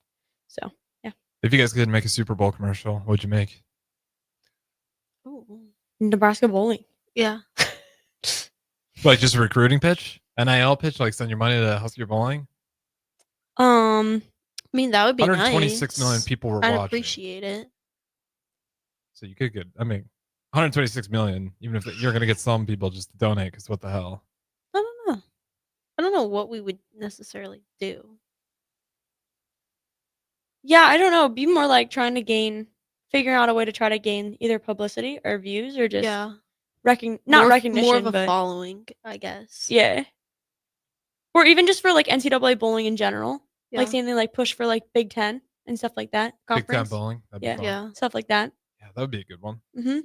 So yeah, If you guys could make a Super Bowl commercial, what'd you make? Ooh. Nebraska bowling. Yeah. Like just a recruiting pitch, NIL pitch, like send your money to Husker Bowling. I mean, that would be 126 nice. million people were I'd watching. appreciate it. So you could get, I mean, 126 million. Even if you're gonna get some people just to donate, because what the hell? I don't know. I don't know what we would necessarily do. Yeah, I don't know. Be more like trying to figure out a way to try to gain either publicity or views or just Yeah. not More recognition, of a but following, I guess. yeah. Or even just for like NCAA bowling in general. Yeah. Like something like push for like Big Ten and stuff like that. Big Ten Conference. bowling. That'd be Yeah. fun. Yeah. Stuff like that. Yeah, that would be a good one. Mhm.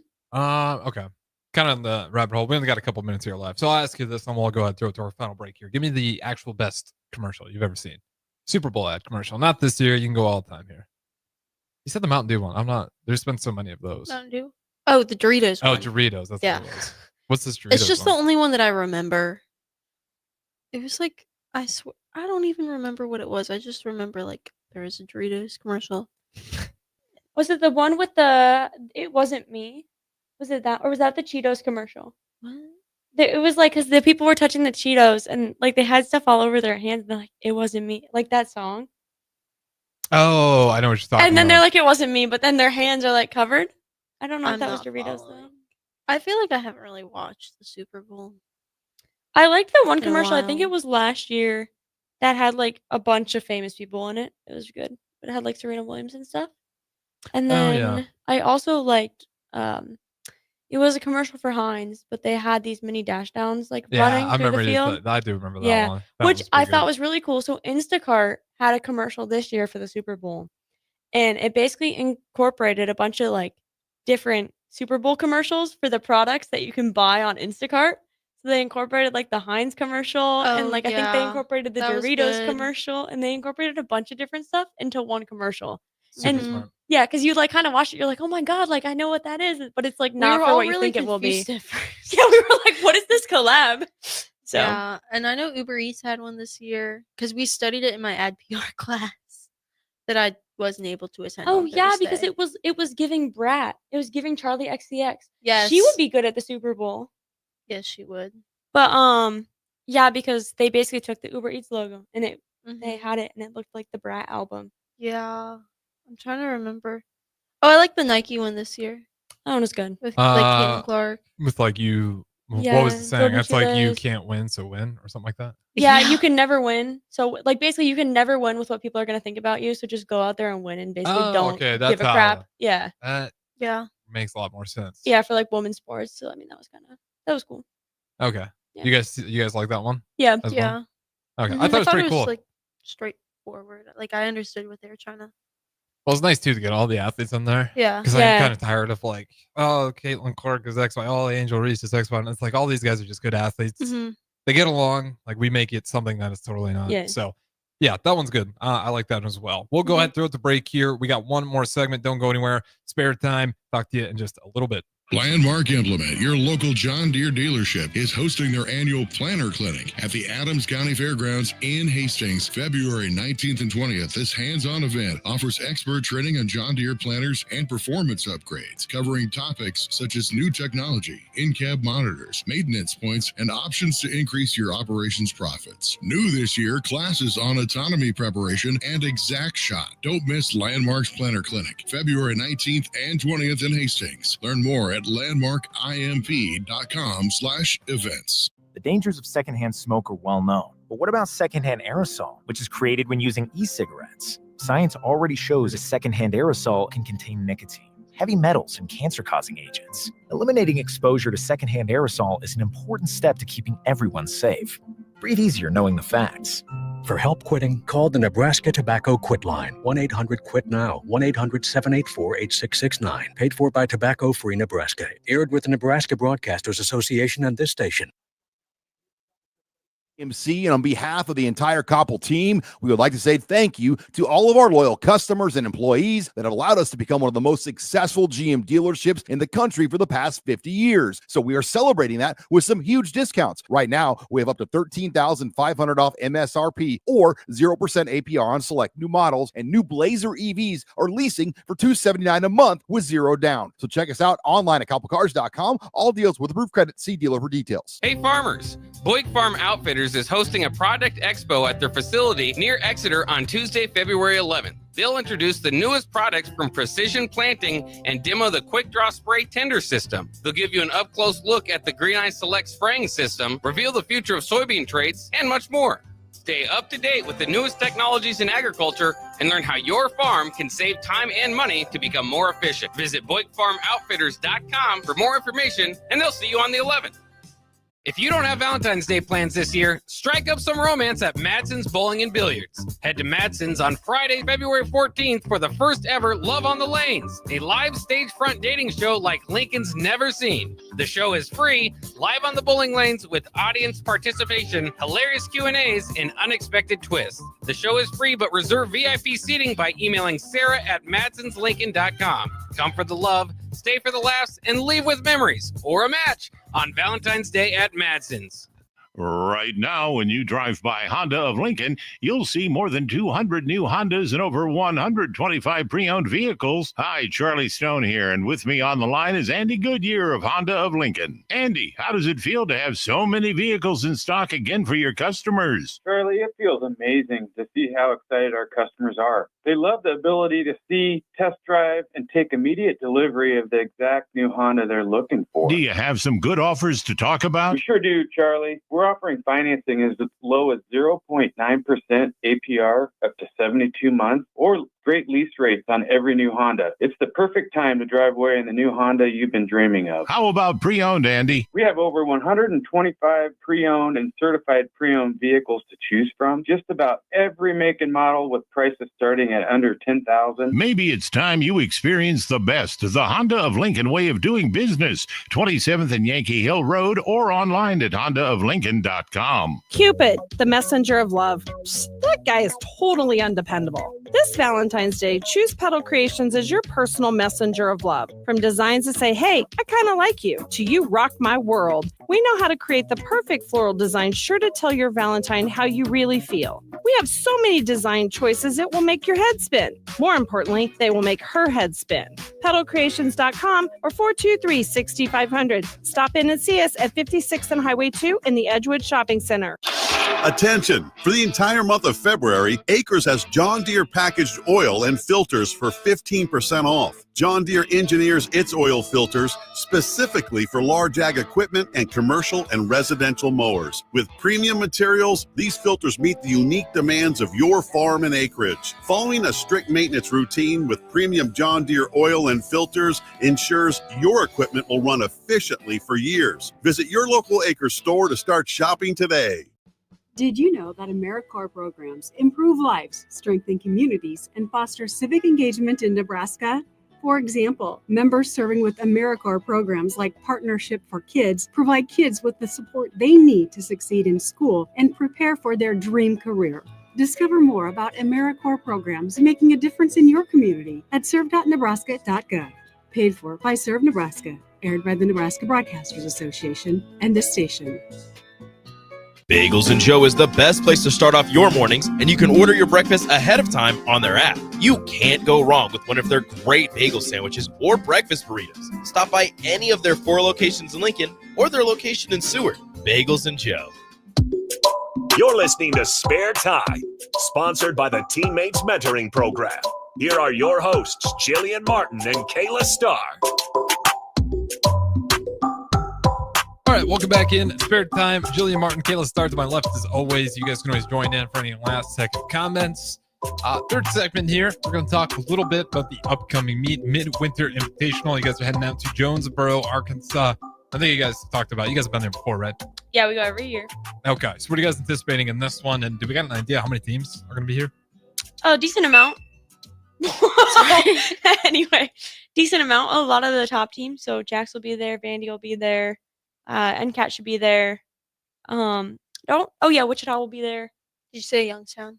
Okay. Kind of in the rabbit hole. We only got a couple minutes here left. So I'll ask you this and we'll go ahead and throw it to our final break here. Give me the actual best commercial you've ever seen. Super Bowl ad commercial. Not this year. You can go all the time here. You said the Mountain Dew one. I'm not. There's been so many of those. Mountain Dew? Oh, the Doritos Oh, one. Doritos. That's Yeah. what it was. What's this Doritos It's just one? the only one that I remember. It was like, I swear, I don't even remember what it was. I just remember like there was a Doritos commercial. Was it the one with the It Wasn't Me? Was it that, or was that the Cheetos commercial? What? It was like because the people were touching the Cheetos and like they had stuff all over their hands. And they're like, it wasn't me. Like that song. Oh, I know what you're talking And then about. they're like, it wasn't me, but then their hands are like covered. I don't know if I'm that was not Doritos following. though. I feel like I haven't really watched the Super Bowl. I liked the one In a commercial. I think it while. was last year that had like a bunch of famous people in it. It was good. But it had like Serena Williams and stuff. And Oh, yeah. then I also liked it was a commercial for Heinz, but they had these mini dash downs like Yeah, running I through the remember field. I do remember that Yeah, one. That which was I pretty thought good. was really cool. So Instacart had a commercial this year for the Super Bowl, and it basically incorporated a bunch of like different Super Bowl commercials for the products that you can buy on Instacart. So they incorporated like the Heinz commercial, and Oh, like I think they yeah. incorporated the That was Doritos good. commercial, and they incorporated a bunch of different stuff into one commercial. Super And smart. yeah, because you like kind of watch it, you're like, oh my god, like I know what that is, but it's like We not were for all what you really think it will be. confused at first. Yeah, we were like, what is this collab? So Yeah, and I know Uber Eats had one this year because we studied it in my ad PR class that I wasn't able to attend. oh on yeah, because Thursday. it was giving Brat. It was giving Charlie XCX. Yes, She would be good at the Super Bowl. Yes, she would. But yeah, because they basically took the Uber Eats logo and they Mhm. had it and it looked like the Brat album. Yeah, I'm trying to remember. Oh, I like the Nike one this year That one was good. with like Caitlin Clark. With like you, what was Yeah, the saying? Jordan That's like you Chiles. can't win, so win, or something like that. Yeah, Yeah. you can never win. So like basically you can never win with what people are gonna think about you. So just go out there and win and basically Oh, don't okay, give that's a how. crap. Yeah. That Yeah. makes a lot more sense. Yeah, for like women's sports. So I mean that was cool. Okay. Yeah. You guys like that one? Yeah. As well? Yeah. Okay. Mhm. I thought it was pretty it cool. was like straightforward. Like I understood what they were trying to. Well, it's nice too to get all the athletes in there. Yeah. Because Yeah. I'm kind of tired of like, oh, Caitlin Clark is X Y, oh, Angel Reese is X Y, and it's like all these guys are just good athletes. Mhm. They get along. Like we make it something that is totally not. Yeah. So, yeah, that one's good. I like that as well. We'll go ahead and throw it the break here. We got one more segment. Don't go anywhere. Spare time. Talk to you in just a little bit. Landmark Implement, your local John Deere dealership, is hosting their annual Planter Clinic at the Adams County Fairgrounds in Hastings, February 19th and 20th. This hands-on event offers expert training on John Deere planters and performance upgrades, covering topics such as new technology, in-cab monitors, maintenance points, and options to increase your operations profits. New this year, classes on autonomy preparation and exact shot. Don't miss Landmark's Planter Clinic, February 19th and 20th in Hastings. Learn more at landmarkimp.com/events. The dangers of secondhand smoke are well known. But what about secondhand aerosol, which is created when using e-cigarettes? Science already shows a secondhand aerosol can contain nicotine, heavy metals, and cancer-causing agents. Eliminating exposure to secondhand aerosol is an important step to keeping everyone safe. Breathe easier knowing the facts. For help quitting, call the Nebraska Tobacco Quit Line, 1-800-QUIT-NOW, 1-800-784-8669. Paid for by Tobacco Free Nebraska. Aired with the Nebraska Broadcasters Association and this station. MC, and on behalf of the entire Koppel team, we would like to say thank you to all of our loyal customers and employees that have allowed us to become one of the most successful GM dealerships in the country for the past 50 years. So we are celebrating that with some huge discounts. Right now, we have up to $13,500 off MSRP or 0% APR on select new models, and new Blazer EVs are leasing for $279 a month with zero down. So check us out online at koppelcars.com. All deals with approved credit. See dealer for details. Hey farmers, Boyd Farm Outfitters is hosting a product expo at their facility near Exeter on Tuesday, February 11th. They'll introduce the newest products from precision planting and demo the quick draw spray tender system. They'll give you an up-close look at the Green Eye Select spraying system, reveal the future of soybean traits, and much more. Stay up to date with the newest technologies in agriculture and learn how your farm can save time and money to become more efficient. Visit BoykFarmOutfitters.com for more information, and they'll see you on the 11th. If you don't have Valentine's Day plans this year, strike up some romance at Madson's Bowling and Billiards. Head to Madson's on Friday, February 14th for the first ever Love on the Lanes, a live stage front dating show like Lincoln's never seen. The show is free, live on the bowling lanes with audience participation, hilarious Q&As, and unexpected twists. The show is free, but reserve VIP seating by emailing sarah@madsonslincoln.com. Come for the love, stay for the laughs, and leave with memories or a match on Valentine's Day at Madson's. Right now, when you drive by Honda of Lincoln, you'll see more than 200 new Hondas and over 125 pre-owned vehicles. Hi, Charlie Stone here, and with me on the line is Andy Goodyear of Honda of Lincoln. Andy, how does it feel to have so many vehicles in stock again for your customers? Charlie, it feels amazing to see how excited our customers are. They love the ability to see, test drive, and take immediate delivery of the exact new Honda they're looking for. Do you have some good offers to talk about? We sure do, Charlie. We're offering financing as low as 0.9% APR up to 72 months, or great lease rates on every new Honda. It's the perfect time to drive away in the new Honda you've been dreaming of. How about pre-owned, Andy? We have over 125 pre-owned and certified pre-owned vehicles to choose from. Just about every make and model with prices starting at under $10,000. Maybe it's time you experience the best, the Honda of Lincoln way of doing business. 27th and Yankee Hill Road, or online at hondaoflincoln.com. Cupid, the messenger of love. Psst, that guy is totally undependable. This Valentine's Day, choose Petal Creations as your personal messenger of love. From designs that say, hey, I kind of like you, to you rock my world. We know how to create the perfect floral design sure to tell your Valentine how you really feel. We have so many design choices it will make your head spin. More importantly, they will make her head spin. PetalCreations.com or 423-6500. Stop in and see us at 56th and Highway 2 in the Edgewood Shopping Center. Attention! For the entire month of February, Acres has John Deere packaged oil and filters for 15% off. John Deere engineers its oil filters specifically for large ag equipment and commercial and residential mowers. With premium materials, these filters meet the unique demands of your farm and acreage. Following a strict maintenance routine with premium John Deere oil and filters ensures your equipment will run efficiently for years. Visit your local Acres store to start shopping today. Did you know that AmeriCorps programs improve lives, strengthen communities, and foster civic engagement in Nebraska? For example, members serving with AmeriCorps programs like Partnership for Kids provide kids with the support they need to succeed in school and prepare for their dream career. Discover more about AmeriCorps programs making a difference in your community at serve.nebraska.gov. Paid for by Serve Nebraska, aired by the Nebraska Broadcasters Association and this station. Bagels and Joe is the best place to start off your mornings, and you can order your breakfast ahead of time on their app. You can't go wrong with one of their great bagel sandwiches or breakfast burritos. Stop by any of their 4 locations in Lincoln or their location in Seward. Bagels and Joe. You're listening to Spare Time, sponsored by the Teammates Mentoring Program. Here are your hosts, Jillian Martin and Kayla Starr. All right, welcome back in. Spare Time. Jillian Martin, Kayla Starr to my left as always. You guys can always join in for any last second comments. Third segment here. We're going to talk a little bit about the upcoming Midwinter Invitational. You guys are heading out to Jonesboro, Arkansas. I think you guys talked about it. You guys have been there before, right? Yeah, we go every year. Okay, so what are you guys anticipating in this one? And do we got an idea how many teams are going to be here? Oh, decent amount. Anyway, decent amount. A lot of the top teams. So Jax will be there. Vandy will be there. NCAT should be there. Wichita will be there. Did you say Youngstown?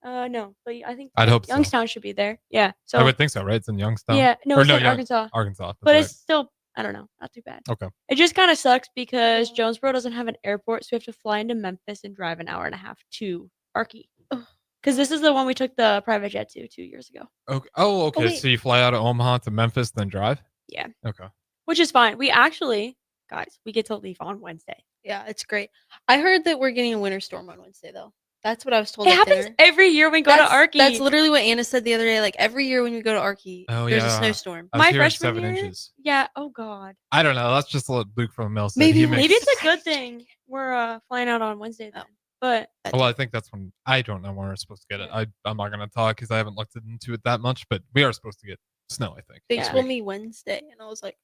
No, but I think I'd hope Youngstown should be there. Yeah. So I would think so, right? It's in Youngstown. Yeah, no, it's in Arkansas. Arkansas. But right. it's still, I don't know, not too bad. Okay. It just kind of sucks because Jonesboro doesn't have an airport, so we have to fly into Memphis and drive an hour and a half to Arky. Because this is the one we took the private jet to 2 years ago. Okay. Oh, okay. wait. So you fly out of Omaha to Memphis, then drive? Yeah. Okay. Which is fine. We actually, guys, we get to leave on Wednesday. Yeah, it's great. I heard that we're getting a winter storm on Wednesday, though. That's what I was told. It at happens dinner. every year when we go to Arky. That's literally what Anna said the other day. Like every year when we go to Arky, there's a snowstorm. I was My hearing freshman 7 year, inches. yeah. Oh God. I don't know. That's just what Luke from Mill said. Maybe He makes- it's a good thing we're flying out on Wednesday then. But Well, I think that's when I don't know when we're supposed to get it. I'm not going to talk because I haven't looked into it that much, but we are supposed to get snow, I think. They Yeah. told me Wednesday, and I was like,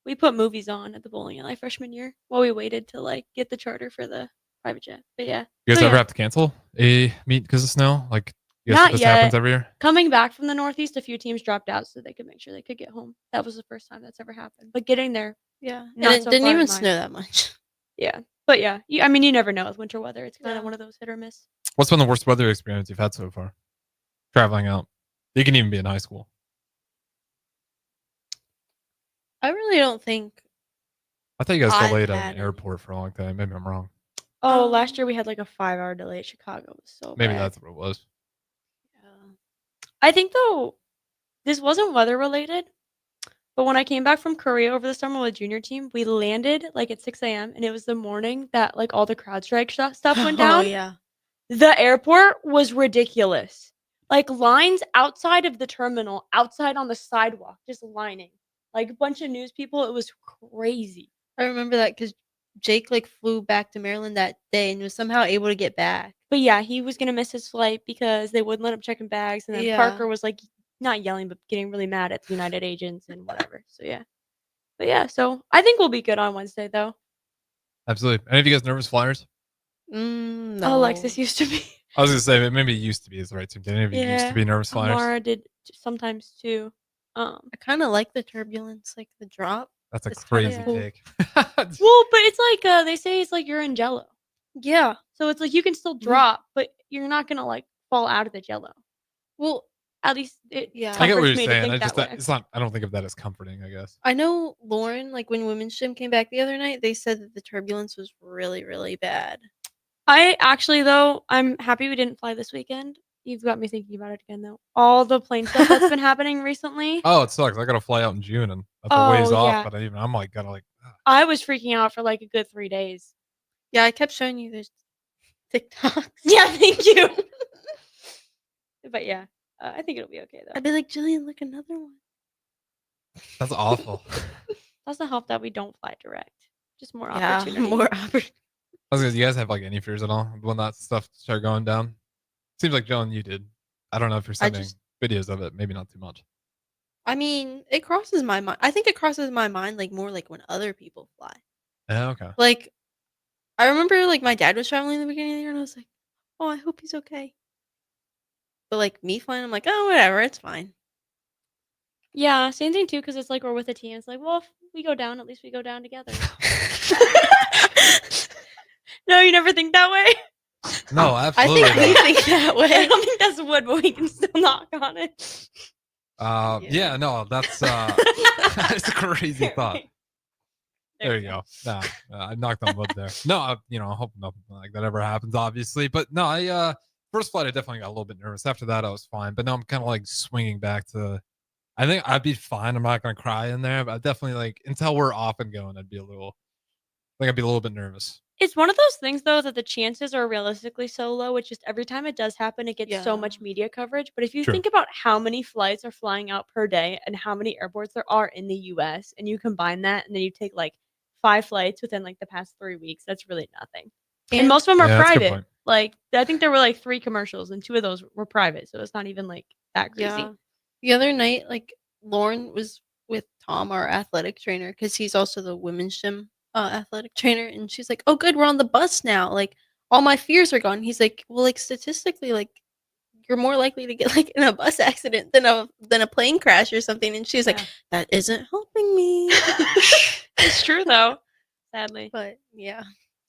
we put movies on at the bowling alley freshman year while we waited to like get the charter for the private jet. But yeah. You guys So, ever yeah. have to cancel a meet because of snow? Like, you guys, Not this yet. happens every year? Coming back from the Northeast, a few teams dropped out so they could make sure they could get home. That was the first time that's ever happened. But getting there, yeah. And not it so didn't far even in snow mine. that much. Yeah. But yeah, I mean, you never know with winter weather. It's kind of one of those hit or miss. What's been the worst weather experience you've had so far? Traveling out. You can even be in high school. I really don't think. I thought you guys I've delayed at had an airport for a long time. Maybe I'm wrong. Oh, last year we had like a 5-hour delay at Chicago. It was so Maybe bad. that's what it was. I think though, this wasn't weather related, but when I came back from Korea over the summer with junior team, we landed like at 6 a.m. and it was the morning that like all the CrowdStrike stuff went down. Oh yeah. The airport was ridiculous. Like lines outside of the terminal, outside on the sidewalk, just lining. Like a bunch of news people. It was crazy. I remember that because Jake like flew back to Maryland that day and was somehow able to get back. But yeah, he was gonna miss his flight because they wouldn't let him check in bags, and then Yeah. Parker was like not yelling, but getting really mad at the United agents and whatever. So yeah. But yeah, so I think we'll be good on Wednesday though. Absolutely. Any of you guys nervous flyers? No. Alexis used to be. I was gonna say maybe it used to be is the right term. Did any of you used to be nervous flyers? Amara did sometimes too. I kind of like the turbulence, like the drop. That's a It's kinda crazy cool. take. Well, but it's like they say it's like you're in Jello. Yeah. So it's like you can still drop, but you're not gonna like fall out of the Jello. Well, at least it. Yeah. I get what comforts you're me to saying. think I just that way. it's not. I don't think of that as comforting. I guess. I know Lauren, like when women's gym came back the other night, they said that the turbulence was really, really bad. I actually though, I'm happy we didn't fly this weekend. You've got me thinking about it again though. All the plane stuff that's been happening recently. Oh, it sucks. I gotta fly out in June and that's a ways Oh, off. yeah. But I'm like gotta like. I was freaking out for like a good 3 days. Yeah, I kept showing you those TikToks. Yeah, thank you. But yeah, I think it'll be okay though. I'd be like, Jillian, look, another one. That's awful. Doesn't help that we don't fly direct. Just more Yeah, opportunity. more opportunity. I was gonna say, you guys have like any fears at all when that stuff started going down? Seems like Joan, you did. I don't know if you're sending videos of it. Maybe not too much. I mean, it crosses my mind. I think it crosses my mind like more like when other people fly. Yeah. Okay. Like, I remember like my dad was traveling in the beginning of the year, and I was like, "Oh, I hope he's okay." But like me flying, I'm like, "Oh, whatever, it's fine." Yeah, same thing too, because it's like we're with a team. It's like, well, if we go down, at least we go down together. No, you never think that way? No, I absolutely. think we think that way. I don't think that's wood, but we can still knock on it. Yeah. No, that's that's a crazy thought. There you go. Nah, I knocked on wood there. No, I hope nothing like that ever happens, obviously. But no, I first flight I definitely got a little bit nervous. After that, I was fine. But now I'm kind of like swinging back to. I think I'd be fine. I'm not gonna cry in there, but I definitely like until we're off and going, I'd be a little bit nervous. It's one of those things though that the chances are realistically so low. It's just every time it does happen, it gets so much media coverage. But if you True. think about how many flights are flying out per day and how many airports there are in the US, and you combine that, and then you take like 5 flights within like the past 3 weeks, that's really nothing. And most of them are Yeah, that's a good private. point. Like I think there were like 3 commercials, and 2 of those were private, so it's not even like that crazy. Yeah. The other night, like Lauren was with Tom, our athletic trainer, because he's also the women's gym athletic trainer, and she's like, "Oh, good, we're on the bus now. Like, all my fears are gone." He's like, "Well, like statistically, like you're more likely to get like in a bus accident than a plane crash or something." And she's like, "That isn't helping me." It's true though, sadly. But yeah,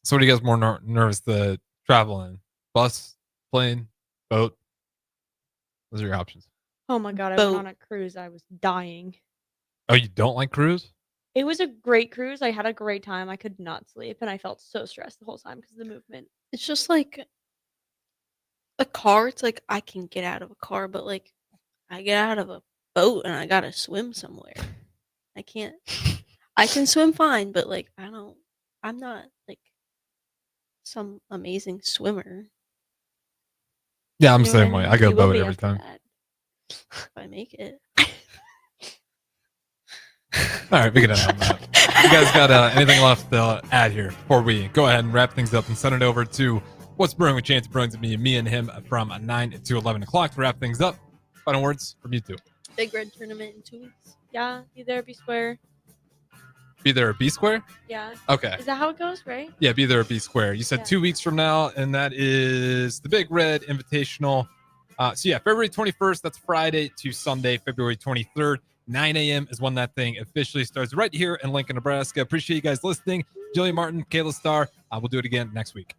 So, what are you guys more nervous to travel in? Bus, plane, boat? Those are your options. Oh my god, I Boat. went on a cruise. I was dying. Oh, you don't like cruise? It was a great cruise. I had a great time. I could not sleep, and I felt so stressed the whole time because of the movement. it's just like a car. It's like I can get out of a car, but like I get out of a boat and I gotta swim somewhere. I can't. I can swim fine, but like I'm not like some amazing swimmer. Yeah, I'm You the know what same I way. mean? I go You will boat be every after time. that. If I make it. All right, we can end on that. You guys got anything left to add here before we go ahead and wrap things up and send it over to What's Brewing with Chance Brewing to me and him from 9 to 11 o'clock to wrap things up. Final words from you two. Big Red tournament in 2 weeks. Yeah, be there, be square. Be there at B Square? Yeah. Okay. Is that how it goes, right? Yeah, be there at B Square. You said 2 weeks from now, and that is the Big Red Invitational. So yeah, February 21st, that's Friday to Sunday, February 23rd. 9 a.m. is when that thing officially starts right here in Lincoln, Nebraska. Appreciate you guys listening. Jillian Martin, Kayla Starr. We'll do it again next week.